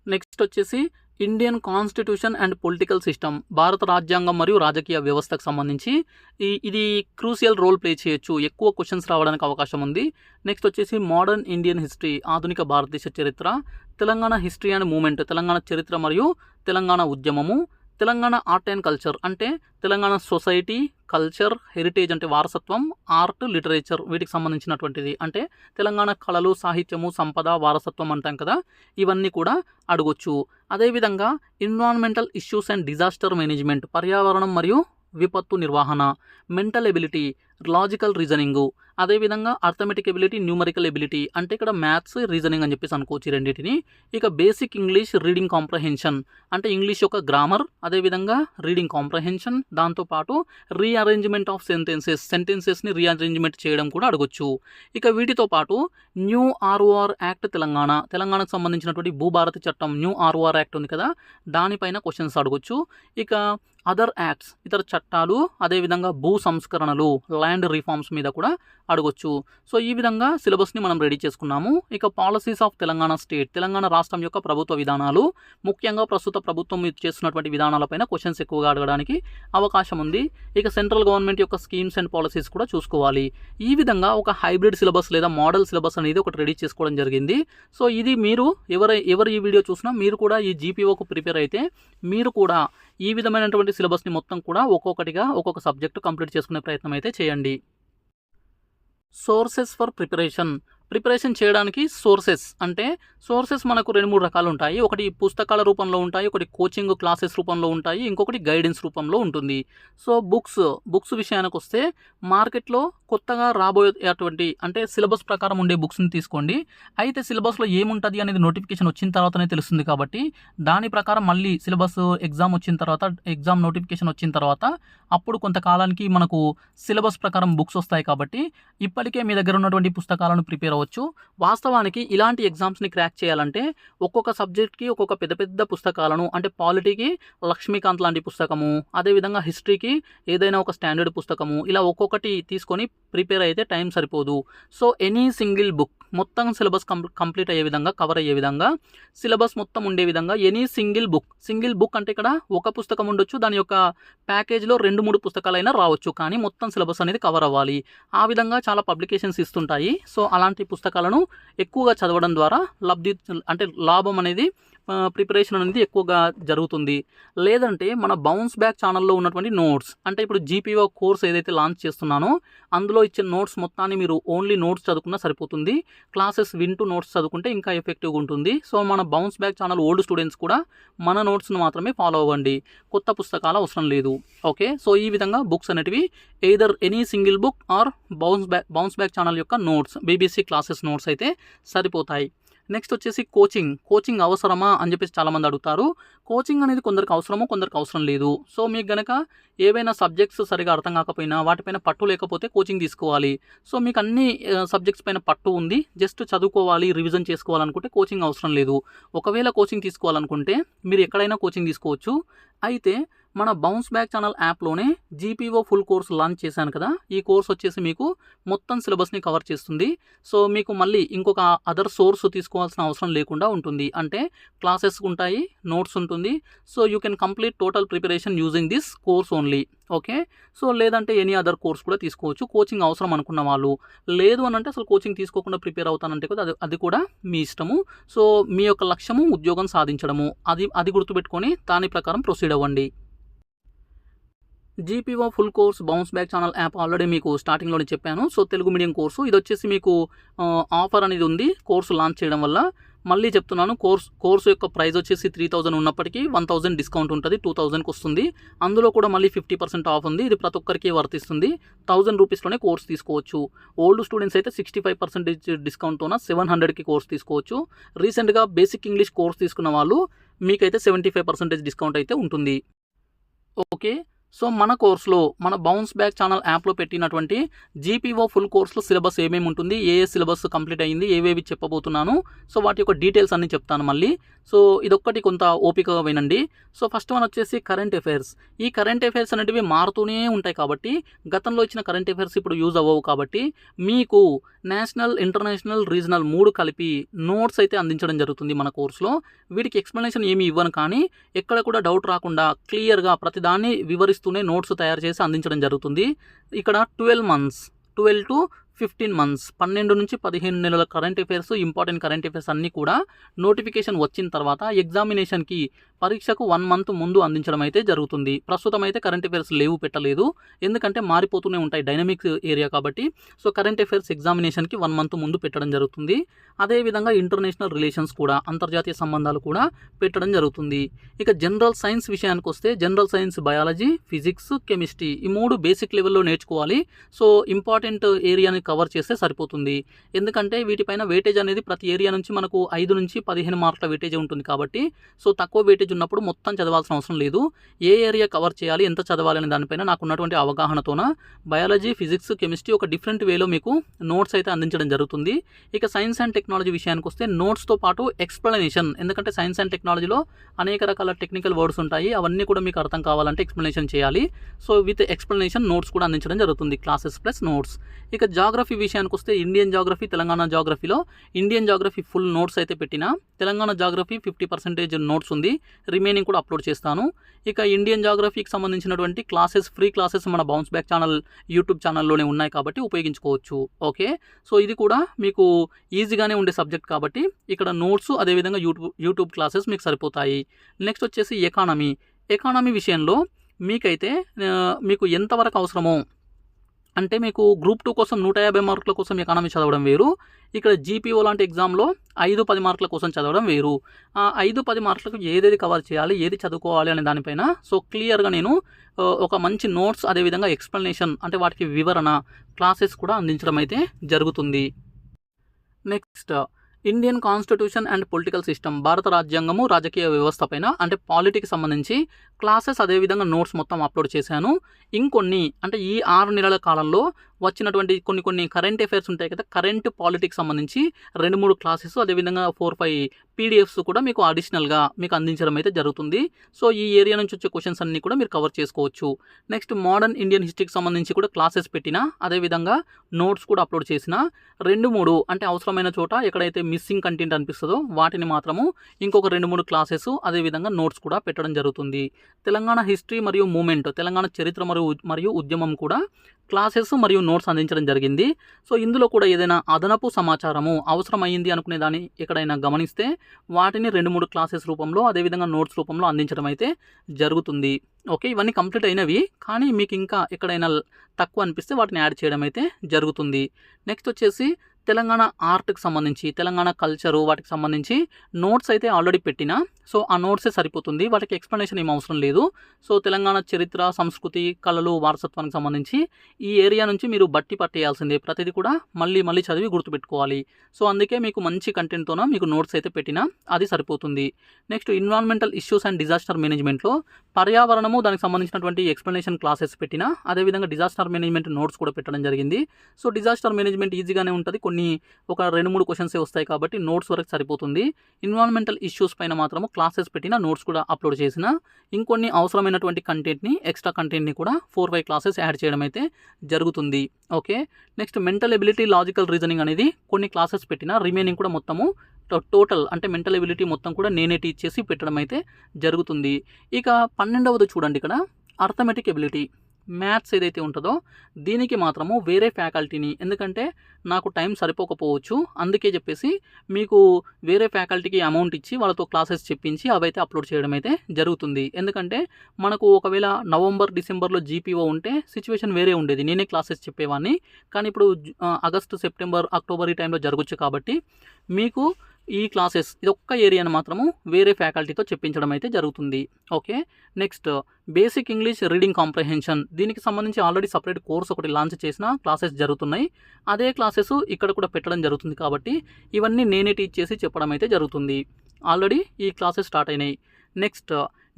నెక్స్ట్ వచ్చేసి Indian constitution and political system, భారత రాజ్యాంగం మరియు రాజకీయ వ్యవస్థకు సంబంధించి ఇది క్రూషియల్ రోల్ ప్లే చేయొచ్చు, ఎక్కువ క్వశ్చన్స్ రావడానికి అవకాశం ఉంది. నెక్స్ట్ వచ్చేసి మోడర్న్ ఇండియన్ హిస్టరీ, ఆధునిక భారతదేశ చరిత్ర. Telangana history and movement, Telangana చరిత్ర మరియు తెలంగాణ ఉద్యమము. తెలంగాణ ఆర్ట్ అండ్ కల్చర్ అంటే తెలంగాణ సొసైటీ, కల్చర్, హెరిటేజ్ అంటే వారసత్వం, ఆర్ట్, లిటరేచర్ వీటికి సంబంధించినటువంటిది. అంటే తెలంగాణ కళలు, సాహిత్యము, సంపద, వారసత్వం అంటాం కదా, ఇవన్నీ కూడా అడగొచ్చు. అదేవిధంగా environmental issues and disaster management, పర్యావరణం మరియు విపత్తు నిర్వహణ. Mental ability, logical reasoning. అదేవిధంగా అర్థమెటిక్ ఎబిలిటీ, న్యూమరికల్ ఎబిలిటీ అంటే ఇక్కడ మ్యాథ్స్, రీజనింగ్ అని చెప్పేసి అనుకోవచ్చు రెండింటిని. ఇక బేసిక్ ఇంగ్లీష్, రీడింగ్ కాంప్రహెన్షన్ అంటే ఇంగ్లీష్ యొక్క గ్రామర్, అదేవిధంగా రీడింగ్ కాంప్రహెన్షన్. దాంతోపాటు రీఅరేంజ్మెంట్ ఆఫ్ సెంటెన్సెస్ని రీఅరేంజ్మెంట్ చేయడం కూడా అడగొచ్చు. ఇక వీటితో పాటు న్యూ ఆర్ఓఆర్ యాక్ట్, తెలంగాణకు సంబంధించినటువంటి భూభారతి చట్టం, న్యూ ఆర్ఓఆర్ యాక్ట్ ఉంది కదా, దానిపైన క్వశ్చన్స్ అడగొచ్చు. ఇక అదర్ యాక్ట్స్, ఇతర చట్టాలు, అదేవిధంగా భూ సంస్కరణలు, ల్యాండ్ రిఫార్మ్స్ మీద కూడా అడగొచ్చు. సో ఈ విధంగా సిలబస్ని మనం రెడీ చేసుకున్నాము. ఇక policies of Telangana state, Telangana రాష్ట్రం యొక్క ప్రభుత్వ విధానాలు, ముఖ్యంగా ప్రస్తుత ప్రభుత్వం చేస్తున్నటువంటి విధానాలపైన క్వశ్చన్స్ ఎక్కువగా అడగడానికి అవకాశం ఉంది. ఇక సెంట్రల్ గవర్నమెంట్ యొక్క స్కీమ్స్ అండ్ పాలసీస్ కూడా చూసుకోవాలి. ఈ విధంగా ఒక హైబ్రిడ్ సిలబస్ లేదా మోడల్ సిలబస్ అనేది ఒకటి రెడీ చేసుకోవడం జరిగింది. సో ఇది మీరు ఎవరు ఈ వీడియో చూసినా మీరు కూడా ఈ జీపీఓకు ప్రిపేర్ అయితే మీరు కూడా ఈ విధమైనటువంటి సిలబస్ని మొత్తం కూడా ఒక్కొక్క సబ్జెక్టు కంప్లీట్ చేసుకునే ప్రయత్నం అయితే చేయండి. సోర్సెస్ ఫర్ ప్రిపరేషన్ చేయడానికి సోర్సెస్ మనకు 2-3 రకాలు ఉంటాయి. ఒకటి పుస్తకాల రూపంలో ఉంటాయి, ఒకటి కోచింగ్ క్లాసెస్ రూపంలో ఉంటాయి, ఇంకొకటి గైడెన్స్ రూపంలో ఉంటుంది. సో బుక్స్ విషయానికి వస్తే మార్కెట్లో కొత్తగా రాబోయేటువంటి అంటే సిలబస్ ప్రకారం ఉండే బుక్స్ని తీసుకోండి. అయితే సిలబస్లో ఏముంటుంది అనేది నోటిఫికేషన్ వచ్చిన తర్వాతనే తెలుస్తుంది కాబట్టి దాని ప్రకారం మళ్ళీ సిలబస్ ఎగ్జామ్ నోటిఫికేషన్ వచ్చిన తర్వాత అప్పుడు కొంతకాలానికి మనకు సిలబస్ ప్రకారం బుక్స్ వస్తాయి. కాబట్టి ఇప్పటికే మీ దగ్గర ఉన్నటువంటి పుస్తకాలను ప్రిపేర్ అవ్వచ్చు. వాస్తవానికి ఇలాంటి ఎగ్జామ్స్ని క్రాక్ చేయాలంటే ఒక్కొక్క సబ్జెక్ట్కి ఒక్కొక్క పెద్ద పుస్తకాలను, అంటే పాలిటీకి లక్ష్మీకాంత్ లాంటి పుస్తకము, అదేవిధంగా హిస్టరీకి ఏదైనా ఒక స్టాండర్డ్ పుస్తకము, ఇలా ఒక్కొక్కటి తీసుకొని ప్రిపేర్ అయితే టైం సరిపోదు. సో ఎనీ సింగిల్ బుక్ మొత్తం సిలబస్ కంప్లీట్ అయ్యే విధంగా, కవర్ అయ్యే విధంగా, సిలబస్ మొత్తం ఉండే విధంగా ఎనీ సింగిల్ బుక్ అంటే ఇక్కడ ఒక పుస్తకం ఉండొచ్చు, దాని యొక్క ప్యాకేజ్లో 2-3 పుస్తకాలైనా రావచ్చు, కానీ మొత్తం సిలబస్ అనేది కవర్ అవ్వాలి. ఆ విధంగా చాలా పబ్లికేషన్స్ ఇస్తుంటాయి. సో అలాంటి పుస్తకాలను ఎక్కువగా చదవడం ద్వారా లాభం అనేది, ప్రిపరేషన్ అనేది ఎక్కువగా జరుగుతుంది. లేదంటే మన బౌన్స్ బ్యాక్ ఛానల్లో ఉన్నటువంటి నోట్స్, అంటే ఇప్పుడు జీపీఓ కోర్స్ ఏదైతే లాంచ్ చేస్తున్నానో అందులో ఇచ్చిన నోట్స్ మొత్తాన్ని మీరు ఓన్లీ నోట్స్ చదువుకున్నా సరిపోతుంది. క్లాసెస్ వింటూ నోట్స్ చదువుకుంటే ఇంకా ఎఫెక్టివ్గా ఉంటుంది. సో మన bounce back channel old students కూడా మన నోట్స్ను మాత్రమే ఫాలో అవ్వండి, కొత్త పుస్తకాలు అవసరం లేదు. ఓకే, సో ఈ విధంగా బుక్స్ అనేటివి either any single book or bounce back channel యొక్క నోట్స్, బీబీసీ క్లాసెస్ నోట్స్ అయితే సరిపోతాయి. నెక్స్ట్ వచ్చేసి కోచింగ్ అవసరమా అని చెప్పేసి చాలామంది అడుగుతారు. కోచింగ్ అనేది కొందరికి అవసరము, కొందరికి అవసరం లేదు. సో మీకు గనక ఏవైనా సబ్జెక్ట్స్ సరిగా అర్థం కాకపోయినా, వాటిపైన పట్టు లేకపోతే కోచింగ్ తీసుకోవాలి. సో మీకు అన్ని సబ్జెక్ట్స్ పైన పట్టు ఉంది, జస్ట్ చదువుకోవాలి, రివిజన్ చేసుకోవాలనుకుంటే కోచింగ్ అవసరం లేదు. ఒకవేళ కోచింగ్ తీసుకోవాలనుకుంటే మీరు ఎక్కడైనా కోచింగ్ తీసుకోవచ్చు. అయితే మన బౌన్స్ బ్యాక్ ఛానల్ యాప్లోనే జీపీఓ ఫుల్ కోర్స్ లాంచ్ చేశాను కదా, ఈ కోర్స్ వచ్చేసి మీకు మొత్తం సిలబస్ని కవర్ చేస్తుంది. సో మీకు మళ్ళీ ఇంకొక అదర్ సోర్స్ తీసుకోవాల్సిన అవసరం లేకుండా ఉంటుంది. అంటే క్లాసెస్ ఉంటాయి, నోట్స్ ఉంటుంది. So you can complete total preparation using this course only. Okay, so లేదంటే ఎనీ అదర్ కోర్స్ కూడా తీసుకోవచ్చు. కోచింగ్ అవసరం అనుకున్న వాళ్ళు, లేదు అని అంటే అసలు కోచింగ్ తీసుకోకుండా ప్రిపేర్ అవుతానంటే కూడా అది కూడా మీ ఇష్టము. సో మీ యొక్క లక్ష్యము ఉద్యోగం సాధించడము, అది గుర్తుపెట్టుకొని దాని ప్రకారం ప్రొసీడ్ అవ్వండి. GPO full course bounce back channel app already మీకు స్టార్టింగ్లోనే చెప్పాను. సో తెలుగు మీడియం కోర్సు ఇది వచ్చేసి మీకు ఆఫర్ అనేది ఉంది కోర్సు లాంచ్ చేయడం వల్ల. మళ్ళీ చెప్తున్నాను, కోర్సు యొక్క ప్రైస్ వచ్చేసి 3000 ఉన్నప్పటికీ 1000 డిస్కౌంట్ ఉంటుంది, 2000కి వస్తుంది. అందులో కూడా మళ్ళీ 50% ఆఫ్ ఉంది. ఇది ప్రతి ఒక్కరికి వర్తిస్తుంది. 1000 రూపీస్లోనే కోర్స్ తీసుకోవచ్చు. ఓల్డ్ స్టూడెంట్స్ అయితే 65% డిస్కౌంట్తోన 700కి కోర్స్ తీసుకోవచ్చు. రీసెంట్గా బేసిక్ ఇంగ్లీష్ కోర్స్ తీసుకున్న వాళ్ళు మీకైతే 75% డిస్కౌంట్ అయితే ఉంటుంది. ఓకే. సో మన కోర్స్‌లో మన బౌన్స్ బ్యాక్ ఛానల్ యాప్‌లో పెట్టినటువంటి జీపీఓ ఫుల్ కోర్స్‌లో సిలబస్ ఏమేమి ఉంటుంది, ఏ సిలబస్ కంప్లీట్ అయింది, ఏవేవి చెప్పబోతున్నాను. సో వాటి యొక్క డీటెయిల్స్ అన్నీ చెప్తాను మళ్ళీ. సో ఇదొక్కటి కొంత ఓపికగా వినండి. సో ఫస్ట్ వన్ వచ్చేసి కరెంట్ అఫైర్స్. ఈ కరెంట్ అఫైర్స్ అనేటివి మారుతూనే ఉంటాయి కాబట్టి గతంలో ఇచ్చిన కరెంట్ అఫైర్స్ ఇప్పుడు యూజ్ అవ్వవు కాబట్టి మీకు నేషనల్, ఇంటర్నేషనల్, రీజనల్ 3 కలిపి నోట్స్ అయితే అందించడం జరుగుతుంది మన కోర్స్‌లో. వీటికి ఎక్స్‌ప్లనేషన్ ఏమి ఇవ్వను కానీ ఎక్కడ కూడా డౌట్ రాకుండా క్లియర్‌గా ప్రతిదాన్ని వివరిస్తూనే నోట్స్ తయారు చేసి అందించడం జరుగుతుంది. ఇక్కడ 12 to 15 మంత్స్ 12 నుంచి 15 నెలల current affairs, important current affairs అన్నీ కూడా నోటిఫికేషన్ వచ్చిన తర్వాత ఎగ్జామినేషన్కి పరీక్షకు 1 మంత్ ముందు అందించడం అయితే జరుగుతుంది. ప్రస్తుతం అయితే కరెంట్ అఫైర్స్ పెట్టలేదు. ఎందుకంటే మారిపోతూనే ఉంటాయి, డైనమిక్ ఏరియా కాబట్టి. సో కరెంట్ అఫైర్స్ ఎగ్జామినేషన్కి 1 మంత్ ముందు పెట్టడం జరుగుతుంది. అదేవిధంగా ఇంటర్నేషనల్ రిలేషన్స్ కూడా, అంతర్జాతీయ సంబంధాలు కూడా పెట్టడం జరుగుతుంది. ఇక జనరల్ సైన్స్ విషయానికి వస్తే general science biology, physics, chemistry ఈ 3 బేసిక్ లెవెల్లో నేర్చుకోవాలి. సో ఇంపార్టెంట్ ఏరియాని కవర్ చేస్తే సరిపోతుంది. ఎందుకంటే వీటిపైన వెయిటేజ్ అనేది ప్రతి ఏరియా నుంచి మనకు 5 నుంచి 15 మార్కుల వెయిటేజ్ ఉంటుంది కాబట్టి సో తక్కువ వెయిటేజ్ ఉన్నప్పుడు మొత్తం చదవాల్సిన అవసరం లేదు. ఏ ఏరియా కవర్ చేయాలి, ఎంత చదవాలి అనే దానిపైన నాకున్నటువంటి అవగాహనతోన బయాలజీ, ఫిజిక్స్, కెమిస్ట్రీ ఒక డిఫరెంట్ వేలో మీకు నోట్స్ అయితే అందించడం జరుగుతుంది. ఇక సైన్స్ అండ్ టెక్నాలజీ విషయానికి వస్తే నోట్స్తో పాటు ఎక్స్ప్లెనేషన్, ఎందుకంటే సైన్స్ అండ్ టెక్నాలజీలో అనేక రకాల టెక్నికల్ వర్డ్స్ ఉంటాయి, అవన్నీ కూడా మీకు అర్థం కావాలంటే ఎక్స్ప్లెనేషన్ చేయాలి. సో విత్ ఎక్స్ప్లెనేషన్ నోట్స్ కూడా అందించడం జరుగుతుంది, క్లాసెస్ ప్లస్ నోట్స్. ఇక జాగ్రఫీ విషయానికి వస్తే ఇండియన్ జాగ్రఫీ, తెలంగాణ జాగ్రఫీలో ఇండియన్ జాగ్రఫీ ఫుల్ నోట్స్ అయితే పెట్టిన, తెలంగాణ జాగ్రఫీ 50% నోట్స్ ఉంది, రిమైనింగ్ కూడా అప్లోడ్ చేస్తాను. ఇక ఇండియన్ జాగ్రఫీకి సంబంధించినటువంటి క్లాసెస్, ఫ్రీ క్లాసెస్ మన బౌన్స్ బ్యాక్ ఛానల్ యూట్యూబ్ ఛానల్లోనే ఉన్నాయి కాబట్టి ఉపయోగించుకోవచ్చు. ఓకే. సో ఇది కూడా మీకు ఈజీగానే ఉండే సబ్జెక్ట్ కాబట్టి ఇక్కడ నోట్స్ అదేవిధంగా యూట్యూబ్ క్లాసెస్ మీకు సరిపోతాయి. నెక్స్ట్ వచ్చేసి ఎకానమీ విషయంలో మీకైతే మీకు ఎంతవరకు అవసరమో, అంటే మీకు గ్రూప్ 2 కోసం 150 మార్కుల కోసం ఎకానమీ చదవడం వేరు, ఇక్కడ జీపీఓ లాంటి ఎగ్జామ్లో 5-10 మార్కుల కోసం చదవడం వేరు. ఆ 5-10 మార్కులకు ఏదేది కవర్ చేయాలి, ఏది చదువుకోవాలి అనే దానిపైన సో క్లియర్గా నేను ఒక మంచి నోట్స్ అదేవిధంగా ఎక్స్ప్లెనేషన్ అంటే వాటికి వివరణ క్లాసెస్ కూడా అందించడం అయితే జరుగుతుంది. Next Indian constitution and political system, భారత రాజ్యాంగము, రాజకీయ వ్యవస్థ పైన అంటే పాలిటిక్స్ సంబంధించి క్లాసెస్ అదేవిధంగా నోట్స్ మొత్తం అప్లోడ్ చేశాను. ఇంకొన్ని అంటే ఈ 6 నెలల కాలంలో వచ్చినటువంటి కొన్ని కరెంట్ అఫైర్స్ ఉంటాయి కదా, కరెంట్ పాలిటిక్స్ సంబంధించి 2-3 క్లాసెస్ అదేవిధంగా 4-5 పీడిఎఫ్స్ కూడా మీకు అడిషనల్గా మీకు అందించడం అయితే జరుగుతుంది. సో ఈ ఏరియా నుంచి వచ్చే క్వశ్చన్స్ అన్నీ కూడా మీరు కవర్ చేసుకోవచ్చు. నెక్స్ట్ మోడర్న్ ఇండియన్ హిస్టరీకి సంబంధించి కూడా క్లాసెస్ పెట్టిన, అదేవిధంగా నోట్స్ కూడా అప్లోడ్ చేసిన. 2-3 అంటే అవసరమైన చోట ఎక్కడైతే మిస్సింగ్ కంటెంట్ అనిపిస్తుందో వాటిని మాత్రము ఇంకొక 2-3 క్లాసెస్ అదేవిధంగా నోట్స్ కూడా పెట్టడం జరుగుతుంది. తెలంగాణ హిస్టరీ మరియు మూమెంట్, తెలంగాణ చరిత్ర మరియు ఉద్యమం కూడా క్లాసెస్ మరియు నోట్స్ అందించడం జరిగింది. సో ఇందులో కూడా ఏదైనా అదనపు సమాచారము అవసరమైంది అనుకునే దాన్ని ఎక్కడైనా గమనిస్తే వాటిని 2-3 క్లాసెస్ రూపంలో అదేవిధంగా నోట్స్ రూపంలో అందించడం అయితే జరుగుతుంది. ఓకే. ఇవన్నీ కంప్లీట్ అయినవి కానీ మీకు ఇంకా ఎక్కడైనా తక్కువ అనిపిస్తే వాటిని యాడ్ చేయడం అయితే జరుగుతుంది. నెక్స్ట్ వచ్చేసి తెలంగాణ ఆర్ట్కి సంబంధించి, తెలంగాణ కల్చరు వాటికి సంబంధించి నోట్స్ అయితే ఆల్రెడీ పెట్టిన. సో ఆ నోట్సే సరిపోతుంది, వాటికి ఎక్స్ప్లెనేషన్ ఏం అవసరం లేదు. సో తెలంగాణ చరిత్ర, సంస్కృతి, కళలు, వారసత్వానికి సంబంధించి ఈ ఏరియా నుంచి మీరు బట్టి పట్టేయాల్సిందే, ప్రతిదీ కూడా మళ్ళీ చదివి గుర్తుపెట్టుకోవాలి. సో అందుకే మీకు మంచి కంటెంట్తోన మీకు నోట్స్ అయితే పెట్టిన, అది సరిపోతుంది. Next environmental issues and disaster మేనేజ్మెంట్లో పర్యావరణము దానికి సంబంధించినటువంటి ఎక్స్ప్లెనేషన్ క్లాసెస్ పెట్టిన, అదేవిధంగా డిజాస్టర్ మేనేజ్మెంట్ నోట్స్ కూడా పెట్టడం జరిగింది. సో డిజాస్టర్ మేనేజ్మెంట్ ఈజీగానే ఉంటుంది, ఒక 2-3 క్వశ్చన్సే వస్తాయి కాబట్టి నోట్స్ వరకు సరిపోతుంది. ఎన్విరాన్మెంటల్ ఇష్యూస్ పైన మాత్రము క్లాసెస్ పెట్టిన, నోట్స్ కూడా అప్లోడ్ చేసిన. ఇంకొన్ని అవసరమైనటువంటి కంటెంట్ని, ఎక్స్ట్రా కంటెంట్ని కూడా 4-5 క్లాసెస్ యాడ్ చేయడం అయితే జరుగుతుంది. Okay. Next mental ability, logical reasoning అనేది కొన్ని క్లాసెస్ పెట్టిన, రిమైనింగ్ కూడా మొత్తము టోటల్ అంటే మెంటల్ ఎబిలిటీ మొత్తం కూడా నేనే టీచ్ చేసి పెట్టడం అయితే జరుగుతుంది. ఇక 12వది చూడండి, ఇక్కడ అర్థమెటిక్ ఎబిలిటీ, మ్యాథ్స్ ఏదైతే ఉంటుందో దీనికి మాత్రము వేరే ఫ్యాకల్టీని, ఎందుకంటే నాకు టైం సరిపోకపోవచ్చు అందుకే చెప్పేసి మీకు వేరే ఫ్యాకల్టీకి అమౌంట్ ఇచ్చి వాళ్ళతో క్లాసెస్ చెప్పించి అవైతే అప్లోడ్ చేయడం అయితే జరుగుతుంది. ఎందుకంటే మనకు ఒకవేళ నవంబర్, డిసెంబర్లో జీపీఓ ఉంటే సిచ్యువేషన్ వేరే ఉండేది, నేనే క్లాసెస్ చెప్పేవాడిని. కానీ ఇప్పుడు ఆగస్టు, సెప్టెంబర్, అక్టోబర్ ఈ టైంలో జరగచ్చు కాబట్టి మీకు ఈ క్లాసెస్ ఇదొక్క ఏరియాను మాత్రము వేరే ఫ్యాకల్టీతో చెప్పించడం అయితే జరుగుతుంది. Okay. Next basic English reading comprehension, దీనికి సంబంధించి ఆల్రెడీ సపరేట్ కోర్స్ ఒకటి లాంచ్ చేసిన, క్లాసెస్ జరుగుతున్నాయి. అదే క్లాసెస్ ఇక్కడ కూడా పెట్టడం జరుగుతుంది కాబట్టి ఇవన్నీ నేనే టీచ్ చేసి చెప్పడం అయితే జరుగుతుంది. ఆల్రెడీ ఈ క్లాసెస్ స్టార్ట్ అయినాయి. Next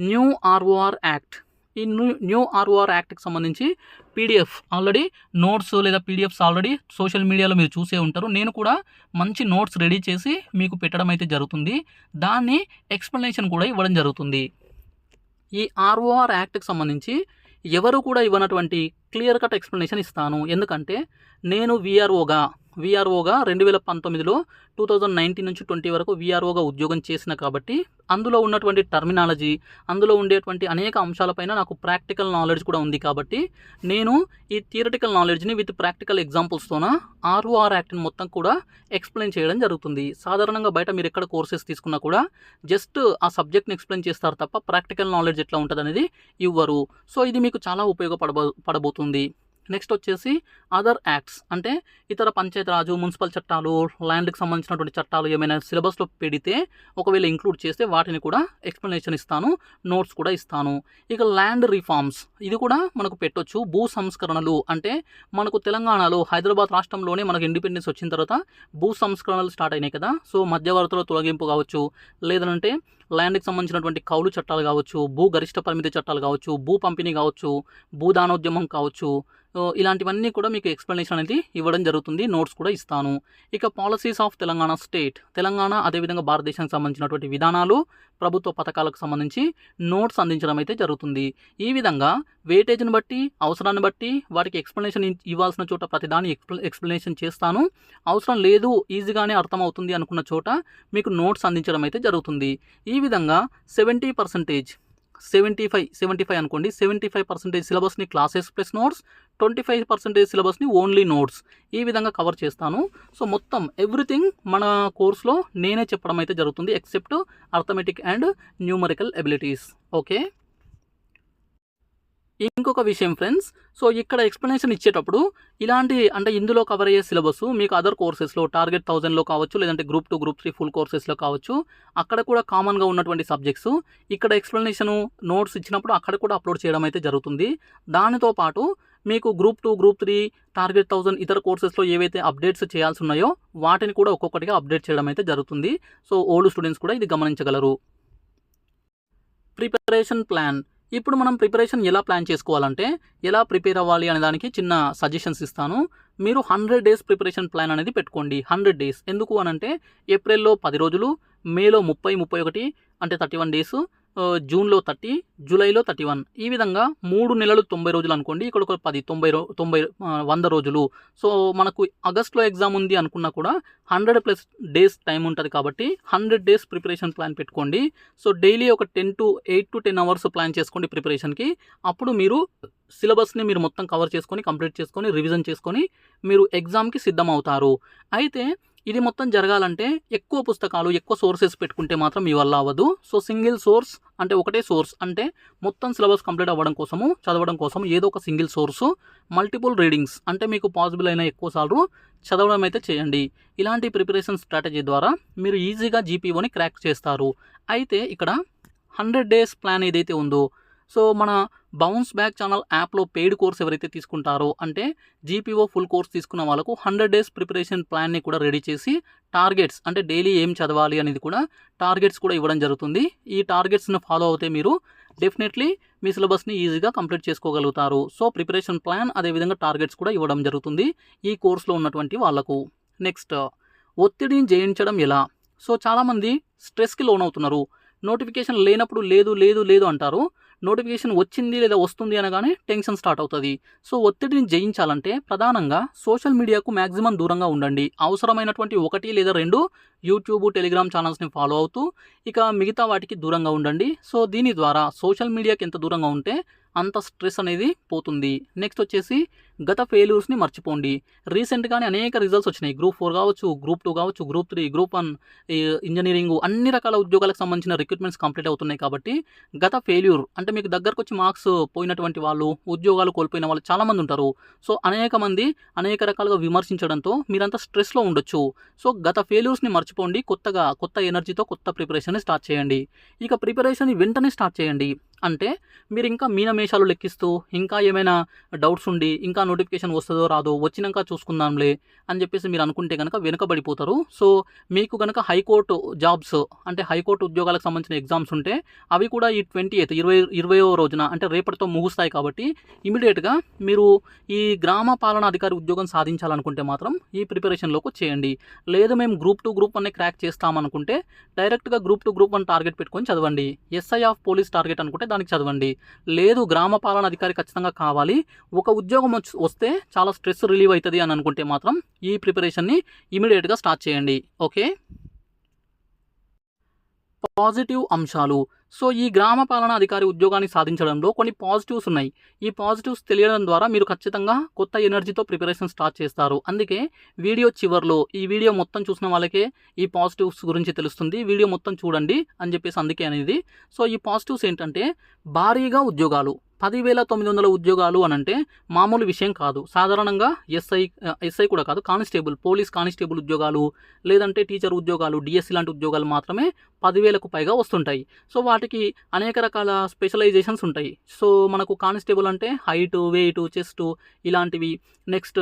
new ROR act. ఈ న్యూ ఆర్ఓఆర్ యాక్ట్కి సంబంధించి పీడిఎఫ్ ఆల్రెడీ నోట్స్ లేదా పీడిఎఫ్స్ ఆల్రెడీ సోషల్ మీడియాలో మీరు చూసే ఉంటారు. నేను కూడా మంచి నోట్స్ రెడీ చేసి మీకు పెట్టడం అయితే జరుగుతుంది. దాన్ని ఎక్స్ప్లెనేషన్ కూడా ఇవ్వడం జరుగుతుంది. ఈ ఆర్ఓఆర్ యాక్ట్కి సంబంధించి ఎవరు కూడా ఇవ్వనటువంటి క్లియర్ కట్ ఎక్స్ప్లెనేషన్ ఇస్తాను. ఎందుకంటే నేను వీఆర్ఓగా 2019లో 2019 నుంచి 20 వరకు వీఆర్ఓగా ఉద్యోగం చేసిన కాబట్టి అందులో ఉన్నటువంటి టర్మినాలజీ, అందులో ఉండేటువంటి అనేక అంశాలపైన నాకు ప్రాక్టికల్ నాలెడ్జ్ కూడా ఉంది. కాబట్టి నేను ఈ థియరిటికల్ నాలెడ్జ్ని విత్ ప్రాక్టికల్ ఎగ్జాంపుల్స్తోన ఆర్ఓఆర్ యాక్ట్ని మొత్తం కూడా ఎక్స్ప్లెయిన్ చేయడం జరుగుతుంది. సాధారణంగా బయట మీరు ఎక్కడ కోర్సెస్ తీసుకున్నా కూడా జస్ట్ ఆ సబ్జెక్ట్ని ఎక్స్ప్లెయిన్ చేస్తారు తప్ప ప్రాక్టికల్ నాలెడ్జ్ ఎట్లా ఉంటుంది అనేది ఇవ్వరు. సో ఇది మీకు చాలా ఉపయోగపడబోతుంది. నెక్స్ట్ వచ్చేసి అదర్ యాక్ట్స్, అంటే ఇతర పంచాయతీరాజు, మున్సిపల్ చట్టాలు, ల్యాండ్కి సంబంధించినటువంటి చట్టాలు ఏమైనా సిలబస్లో పెడితే ఒకవేళ ఇంక్లూడ్ చేస్తే వాటిని కూడా ఎక్స్ప్లెనేషన్ ఇస్తాను, నోట్స్ కూడా ఇస్తాను. ఇక ల్యాండ్ రిఫార్మ్స్, ఇది కూడా మనకు పెట్టొచ్చు. భూ సంస్కరణలు, అంటే మనకు తెలంగాణలో హైదరాబాద్ రాష్ట్రంలోనే మనకు ఇండిపెండెన్స్ వచ్చిన తర్వాత భూ సంస్కరణలు స్టార్ట్ అయినాయి కదా. సో మధ్యవర్తుల తొలగింపు కావచ్చు, లేదంటే ల్యాండ్కి సంబంధించినటువంటి కౌలు చట్టాలు కావచ్చు, భూ గరిష్ట పరిమితి చట్టాలు కావచ్చు, భూ పంపిణీ కావచ్చు, భూదానోద్యమం కావచ్చు, ఇలాంటివన్నీ కూడా మీకు ఎక్స్ప్లెనేషన్ అనేది ఇవ్వడం జరుగుతుంది. నోట్స్ కూడా ఇస్తాను. ఇక policies of Telangana state, Telangana అదేవిధంగా భారతదేశానికి సంబంధించినటువంటి విధానాలు, ప్రభుత్వ పథకాలకు సంబంధించి నోట్స్ అందించడం అయితే జరుగుతుంది. ఈ విధంగా వెయిటేజ్ని బట్టి, అవసరాన్ని బట్టి వాటికి ఎక్స్ప్లెనేషన్ ఇవ్వాల్సిన చోట ప్రతిదాని ఎక్స్ప్లెనేషన్ చేస్తాను. అవసరం లేదు, ఈజీగానే అర్థమవుతుంది అనుకున్న చోట మీకు నోట్స్ అందించడం అయితే జరుగుతుంది. ఈ విధంగా 75 అనుకోండి, 75% సిలబస్ని క్లాసెస్ ప్లస్ నోట్స్, 25% సిలబస్ని ఓన్లీ నోట్స్, ఈ విధంగా కవర్ చేస్తాను. సో మొత్తం ఎవ్రీథింగ్ మన కోర్స్లో నేనే చెప్పడం అయితే జరుగుతుంది, except arithmetic and numerical abilities. Okay, ఇంకొక విషయం ఫ్రెండ్స్, సో ఇక్కడ ఎక్స్ప్లెనేషన్ ఇచ్చేటప్పుడు ఇలాంటి, అంటే ఇందులో కవర్ అయ్యే సిలబస్ మీకు అదర్ కోర్సెస్లో టార్గెట్ 1000లో కావచ్చు, లేదంటే గ్రూప్ 2, గ్రూప్ 3 ఫుల్ కోర్సెస్లో కావచ్చు, అక్కడ కూడా కామన్గా ఉన్నటువంటి సబ్జెక్ట్స్ ఇక్కడ ఎక్స్ప్లెనేషను నోట్స్ ఇచ్చినప్పుడు అక్కడ కూడా అప్లోడ్ చేయడం అయితే జరుగుతుంది. దానితో పాటు మీకు గ్రూప్ 2, గ్రూప్ 3, టార్గెట్ 1000 ఇతర కోర్సెస్లో ఏవైతే అప్డేట్స్ చేయాల్సి ఉన్నాయో వాటిని కూడా ఒక్కొక్కటిగా అప్డేట్ చేయడం అయితే జరుగుతుంది. సో ఓల్డ్ స్టూడెంట్స్ కూడా ఇది గమనించగలరు. Preparation plan. ఇప్పుడు మనం ప్రిపరేషన్ ఎలా ప్లాన్ చేసుకోవాలంటే, ఎలా ప్రిపేర్ అవ్వాలి అనే దానికి చిన్న సజెషన్స్ ఇస్తాను. మీరు 100 డేస్ ప్రిపరేషన్ ప్లాన్ అనేది పెట్టుకోండి. 100 డేస్ ఎందుకు అనంటే, ఏప్రిల్లో 10 రోజులు, మేలో 30, 31 అంటే 31 డేస్, జూన్లో 30, జూలైలో 31, ఈ విధంగా 3 నెలలు 90 రోజులు అనుకోండి. ఇక్కడ ఒక 10, 90, 100 రోజులు. సో మనకు ఆగస్ట్లో ఎగ్జామ్ ఉంది అనుకున్నా కూడా 100+ డేస్ టైం ఉంటుంది. కాబట్టి 100 డేస్ ప్రిపరేషన్ ప్లాన్ పెట్టుకోండి. సో డైలీ ఒక 8 to 10 అవర్స్ ప్లాన్ చేసుకోండి ప్రిపరేషన్కి. అప్పుడు మీరు సిలబస్ని మీరు మొత్తం కవర్ చేసుకొని, కంప్లీట్ చేసుకొని, రివిజన్ చేసుకొని మీరు ఎగ్జామ్కి సిద్ధం అవుతారు. అయితే ఇది మొత్తం జరగాలంటే ఎక్కువ పుస్తకాలు, ఎక్కువ సోర్సెస్ పెట్టుకుంటే మాత్రం మీ వల్ల అవ్వదు. సో సింగిల్ సోర్స్, అంటే ఒకటే సోర్స్, అంటే మొత్తం సిలబస్ కంప్లీట్ అవ్వడం కోసము, చదవడం కోసం ఏదో ఒక సింగిల్ సోర్సు, మల్టిపుల్ రీడింగ్స్, అంటే మీకు పాసిబుల్ అయిన ఎక్కువ సార్లు చదవడం అయితే చేయండి. ఇలాంటి ప్రిపరేషన్ స్ట్రాటజీ ద్వారా మీరు ఈజీగా జీపీఓని క్రాక్ చేస్తారు. అయితే ఇక్కడ 100 డేస్ ప్లాన్ ఏదైతే ఉందో, సో మన బౌన్స్ బ్యాక్ ఛానల్ యాప్లో పెయిడ్ కోర్స్ ఎవరైతే తీసుకుంటారో, అంటే జీపీఓ ఫుల్ కోర్స్ తీసుకున్న వాళ్ళకు 100 డేస్ ప్రిపరేషన్ ప్లాన్ని కూడా రెడీ చేసి టార్గెట్స్, అంటే డైలీ ఏం చదవాలి అనేది కూడా టార్గెట్స్ కూడా ఇవ్వడం జరుగుతుంది. ఈ టార్గెట్స్ని ఫాలో అవుతే మీరు డెఫినెట్లీ మీ సిలబస్ని ఈజీగా కంప్లీట్ చేసుకోగలుగుతారు. సో ప్రిపరేషన్ ప్లాన్, అదేవిధంగా టార్గెట్స్ కూడా ఇవ్వడం జరుగుతుంది ఈ కోర్సులో ఉన్నటువంటి వాళ్ళకు. నెక్స్ట్, ఒత్తిడిని జయించడం ఎలా. సో చాలామంది స్ట్రెస్కి లోన్ అవుతున్నారు. నోటిఫికేషన్ లేనప్పుడు లేదు అంటారు. నోటిఫికేషన్ వచ్చింది లేదా వస్తుంది అనగానే టెన్షన్ స్టార్ట్ అవుతుంది. సో ఒత్తిడిని జయించాలంటే ప్రధానంగా సోషల్ మీడియాకు మ్యాక్సిమం దూరంగా ఉండండి. అవసరమైనటువంటి 1 లేదా 2 యూట్యూబ్, టెలిగ్రామ్ ఛానల్స్ని ఫాలో అవుతూ ఇక మిగతా వాటికి దూరంగా ఉండండి. సో దీని ద్వారా సోషల్ మీడియాకి ఎంత దూరంగా ఉంటే అంత స్ట్రెస్ అనేది పోతుంది. నెక్స్ట్ వచ్చేసి గత ఫెయిల్యూర్స్ని మర్చిపోండి. రీసెంట్గానే అనేక రిజల్ట్స్ వచ్చినాయి. గ్రూప్ 4 కావచ్చు, గ్రూప్ 2 కావచ్చు, గ్రూప్ 3, గ్రూప్ 1, ఇంజనీరింగ్, అన్ని రకాల ఉద్యోగాలకు సంబంధించిన రిక్రూట్మెంట్స్ కంప్లీట్ అవుతున్నాయి. కాబట్టి గత ఫెయిల్యూర్, అంటే మీకు దగ్గరకు వచ్చి మార్క్స్ పోయినటువంటి వాళ్ళు, ఉద్యోగాలు కోల్పోయిన వాళ్ళు చాలామంది ఉంటారు. సో అనేక మంది అనేక రకాలుగా విమర్శించడంతో మీరంతా స్ట్రెస్లో ఉండొచ్చు. సో గత ఫెయిల్యూర్స్ని మర్చిపోండి. కొత్త ఎనర్జీతో కొత్త ప్రిపరేషన్ని స్టార్ట్ చేయండి. ఇక ప్రిపరేషన్ వెంటనే స్టార్ట్ చేయండి. అంటే మీరు ఇంకా మీనమేషాలు లెక్కిస్తూ, ఇంకా ఏమైనా డౌట్స్ ఉండి, ఇంకా నోటిఫికేషన్ వస్తుందో రాదో వచ్చినాక చూసుకుందాంలే అని చెప్పేసి మీరు అనుకుంటే కనుక వెనుకబడిపోతారు. సో మీకు కనుక హైకోర్టు జాబ్స్ అంటే హైకోర్టు ఉద్యోగాలకు సంబంధించిన ఎగ్జామ్స్ ఉంటే అవి కూడా ఈ 20వ రోజున అంటే రేపటితో ముగుస్తాయి. కాబట్టి ఇమీడియట్గా మీరు ఈ గ్రామ పాలనాధికారి ఉద్యోగం సాధించాలనుకుంటే మాత్రం ఈ ప్రిపరేషన్లోకి చేయండి. లేదు మేము గ్రూప్ 2 గ్రూప్ 1 క్రాక్ చేస్తామనుకుంటే డైరెక్ట్గా గ్రూప్ 2 గ్రూప్ 1 టార్గెట్ పెట్టుకొని చదవండి. ఎస్ఐ ఆఫ్ పోలీస్ టార్గెట్ అనుకుంటే దానికి చదవండి. లేదు గ్రామ పాలనాధికారి ఖచ్చితంగా కావాలి, ఒక ఉద్యోగం వస్తే చాలా స్ట్రెస్ రిలీవ్ అవుతుంది అని అనుకుంటే మాత్రం ఈ ప్రిపరేషన్ని ఇమీడియట్గా స్టార్ట్ చేయండి. ఓకే. పాజిటివ్ అంశాలు. సో ఈ గ్రామ పాలనా అధికారి ఉద్యోగాన్ని సాధించడంలో కొన్ని పాజిటివ్స్ ఉన్నాయి. ఈ పాజిటివ్స్ తెలియడం ద్వారా మీరు ఖచ్చితంగా కొత్త ఎనర్జీతో ప్రిపరేషన్ స్టార్ట్ చేస్తారు. అందుకే వీడియో చివర్లో ఈ వీడియో మొత్తం చూసిన వాళ్ళకే ఈ పాజిటివ్స్ గురించి తెలుస్తుంది. వీడియో మొత్తం చూడండి అని చెప్పేసి అందుకే అనేది. సో ఈ పాజిటివ్స్ ఏంటంటే భారీగా ఉద్యోగాలు 10,900 ఉద్యోగాలు అని అంటే మామూలు విషయం కాదు. సాధారణంగా ఎస్ఐ కూడా కాదు, కానిస్టేబుల్ పోలీస్ కానిస్టేబుల్ ఉద్యోగాలు లేదంటే టీచర్ ఉద్యోగాలు డిఎస్సి లాంటి ఉద్యోగాలు మాత్రమే 10,000కు పైగా వస్తుంటాయి. సో వాటికి అనేక రకాల స్పెషలైజేషన్స్ ఉంటాయి. సో మనకు కానిస్టేబుల్ అంటే హైటు, వెయిట్, చెస్ట్ ఇలాంటివి, నెక్స్ట్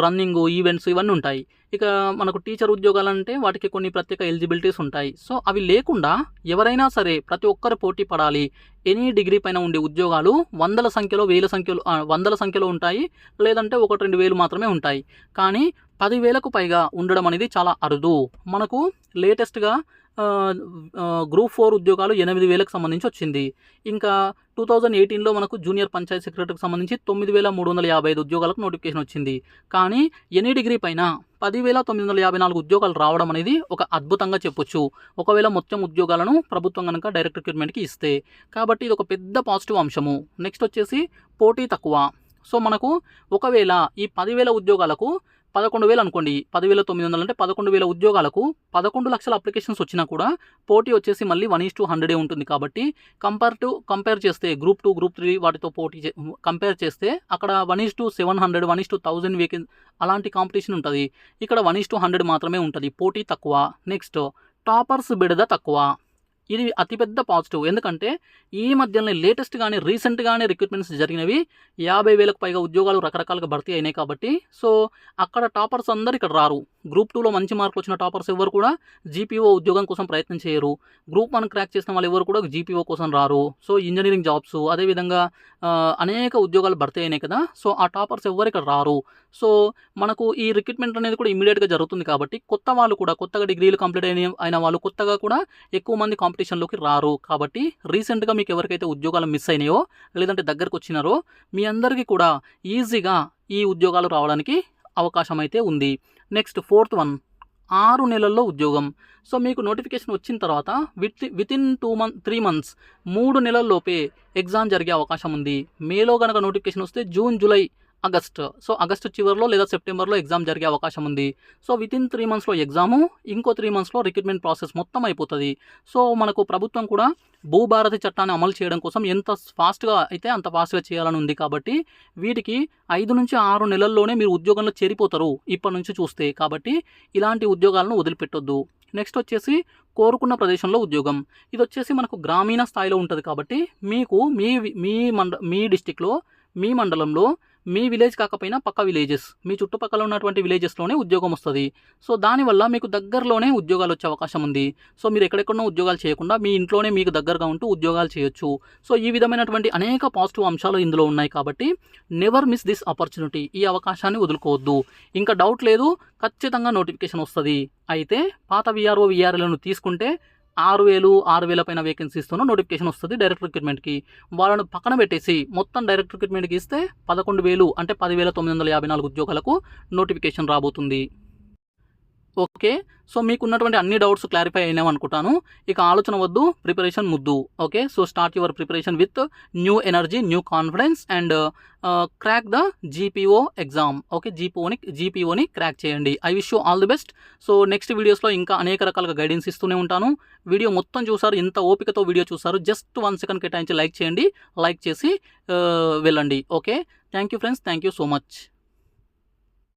రన్నింగ్, ఈవెంట్స్ ఇవన్నీ ఉంటాయి. ఇక మనకు టీచర్ ఉద్యోగాలు అంటే వాటికి కొన్ని ప్రత్యేక ఎలిజిబిలిటీస్ ఉంటాయి. సో అవి లేకుండా ఎవరైనా సరే ప్రతి ఒక్కరు పోటీ పడాలి. ఎనీ డిగ్రీ పైన ఉండే ఉద్యోగాలు వందల సంఖ్యలో ఉంటాయి. లేదంటే 1-2 మాత్రమే ఉంటాయి. కానీ 10,000కు పైగా ఉండడం అనేది చాలా అరుదు. మనకు లేటెస్ట్గా గ్రూప్ 4 ఉద్యోగాలు 8,000కు సంబంధించి వచ్చింది. ఇంకా 2018లో మనకు జూనియర్ పంచాయత్ సెక్రటరీకి సంబంధించి 9,355 ఉద్యోగాలకు నోటిఫికేషన్ వచ్చింది. కానీ ఎనీ డిగ్రీ పైన 10,954 ఉద్యోగాలు రావడం అనేది ఒక అద్భుతంగా చెప్పొచ్చు, ఒకవేళ మొత్తం ఉద్యోగాలను ప్రభుత్వం కనుక డైరెక్ట్ రిక్రూట్మెంట్కి ఇస్తే. కాబట్టి ఇది ఒక పెద్ద పాజిటివ్ అంశము. నెక్స్ట్ వచ్చేసి పోటీ తక్కువ. సో మనకు ఒకవేళ ఈ 10,000 ఉద్యోగాలకు 11,000 అనుకోండి, 10,900 అంటే 11,000 ఉద్యోగాలకు 11 లక్షల అప్లికేషన్స్ వచ్చినా కూడా పోటీ వచ్చేసి మళ్ళీ 1:100 ఉంటుంది. కాబట్టి కంపేర్ చేస్తే గ్రూప్ 2 గ్రూప్ 3 వాటితో కంపేర్ చేస్తే అక్కడ 1:700 1:1000 వేకెన్సీ అలాంటి కాంపిటీషన్ ఉంటుంది. ఇక్కడ 1:100 మాత్రమే ఉంటుంది. పోటీ తక్కువ. నెక్స్ట్ టాపర్స్ బెడద తక్కువ. ఇది అతిపెద్ద పాజిటివ్. ఎందుకంటే ఈ మధ్యలోనే లేటెస్ట్గానే రీసెంట్గానే రిక్రూట్మెంట్స్ జరిగినవి 50,000కు పైగా ఉద్యోగాలు రకరకాలుగా భర్తీ అయినాయి. కాబట్టి సో అక్కడ టాపర్స్ అందరు ఇక్కడ రారు. గ్రూప్ 2లో మంచి మార్కులు వచ్చిన టాపర్స్ ఎవరు కూడా జీపీఓ ఉద్యోగం కోసం ప్రయత్నం చేయరు. గ్రూప్ 1 క్రాక్ చేసిన వాళ్ళు ఎవరు కూడా జీపీఓ కోసం రారు. సో ఇంజనీరింగ్ జాబ్స్ అదేవిధంగా అనేక ఉద్యోగాలు భర్తీ అయినాయి కదా. సో ఆ టాపర్స్ ఎవరు ఇక్కడ రారు. సో మనకు ఈ రిక్రూట్మెంట్ అనేది కూడా ఇమీడియట్గా జరుగుతుంది. కాబట్టి కొత్త వాళ్ళు కూడా కొత్తగా డిగ్రీలు కంప్లీట్ అయిన వాళ్ళు కొత్తగా కూడా ఎక్కువ మంది కాంపిటీషన్లోకి రారు. కాబట్టి రీసెంట్గా మీకు ఎవరికైతే ఉద్యోగాలు మిస్ అయినాయో లేదంటే దగ్గరకు వచ్చినారో మీ అందరికీ కూడా ఈజీగా ఈ ఉద్యోగాలు రావడానికి అవకాశం అయితే ఉంది. నెక్స్ట్ 4th వన్ 6 నెలల్లో ఉద్యోగం. సో మీకు నోటిఫికేషన్ వచ్చిన తర్వాత వితిన్ 3 months 3 నెలల్లోపే ఎగ్జామ్ జరిగే అవకాశం ఉంది. మేలో కనుక నోటిఫికేషన్ వస్తే June, July, August. So August చివరిలో లేదా సెప్టెంబర్లో ఎగ్జామ్ జరిగే అవకాశం ఉంది. సో వితిన్ 3 monthsలో ఎగ్జాము, ఇంకో 3 monthsలో రిక్రూట్మెంట్ ప్రాసెస్ మొత్తం అయిపోతుంది. సో మనకు ప్రభుత్వం కూడా భూభారతి చట్టాన్ని అమలు చేయడం కోసం ఎంత ఫాస్ట్గా అయితే అంత ఫాస్ట్గా చేయాలని ఉంది. కాబట్టి వీటికి 5 నుంచి 6 నెలల్లోనే మీరు ఉద్యోగంలో చేరిపోతారు ఇప్పటి నుంచి చూస్తే. కాబట్టి ఇలాంటి ఉద్యోగాలను వదిలిపెట్టొద్దు. నెక్స్ట్ వచ్చేసి కోరుకున్న ప్రదేశంలో ఉద్యోగం. ఇది వచ్చేసి మనకు గ్రామీణ స్థాయిలో ఉంటుంది. కాబట్టి మీకు మీ డిస్టిక్లో, మీ మండలంలో, మీ విలేజ్ కాకపోయినా పక్క విలేజెస్, మీ చుట్టుపక్కల ఉన్నటువంటి విలేజెస్లోనే ఉద్యోగం వస్తుంది. సో దానివల్ల మీకు దగ్గరలోనే ఉద్యోగాలు వచ్చే అవకాశం ఉంది. సో మీరు ఎక్కడెక్కడో ఉద్యోగాలు చేయకుండా మీ ఇంట్లోనే మీకు దగ్గరగా ఉంటూ ఉద్యోగాలు చేయొచ్చు. సో ఈ విధమైనటువంటి అనేక పాజిటివ్ అంశాలు ఇందులో ఉన్నాయి. కాబట్టి నెవర్ మిస్ దిస్ ఆపర్చునిటీ. ఈ అవకాశాన్ని వదులుకోవద్దు. ఇంకా డౌట్ లేదు, ఖచ్చితంగా నోటిఫికేషన్ వస్తుంది. అయితే పాత విఆర్ఓ విఆర్ఎల్ను తీసుకుంటే 6,000 పైన వేకెన్సీస్తోనూ నోటిఫికేషన్ వస్తుంది డైరెక్ట్ రిక్రూట్మెంట్కి. వాళ్ళను పక్కన పెట్టేసి మొత్తం డైరెక్ట్ రిక్రూట్మెంట్కి ఇస్తే 11,000 అంటే 10,954 ఉద్యోగాలకు నోటిఫికేషన్ రాబోతుంది. ఓకే. సో మీకున్నటువంటి అన్ని డౌట్స్ క్లారిఫై అయినాం అనుకుంటాను. ఇక ఆలోచన వద్దు, ప్రిపరేషన్ ముద్దు. Okay. So start your preparation with new energy, new confidence and crack the GPO exam. Okay. జీపీఓని క్రాక్ చేయండి. I wish you all the best. So next వీడియోస్లో ఇంకా అనేక రకాలుగా గైడెన్స్ ఇస్తూనే ఉంటాను. వీడియో మొత్తం చూసారు, ఇంత ఓపికతో వీడియో చూసారు, జస్ట్ 1 second కేటాయించి లైక్ చేయండి. లైక్ చేసి వెళ్ళండి. Okay. Thank you friends. Thank you so much.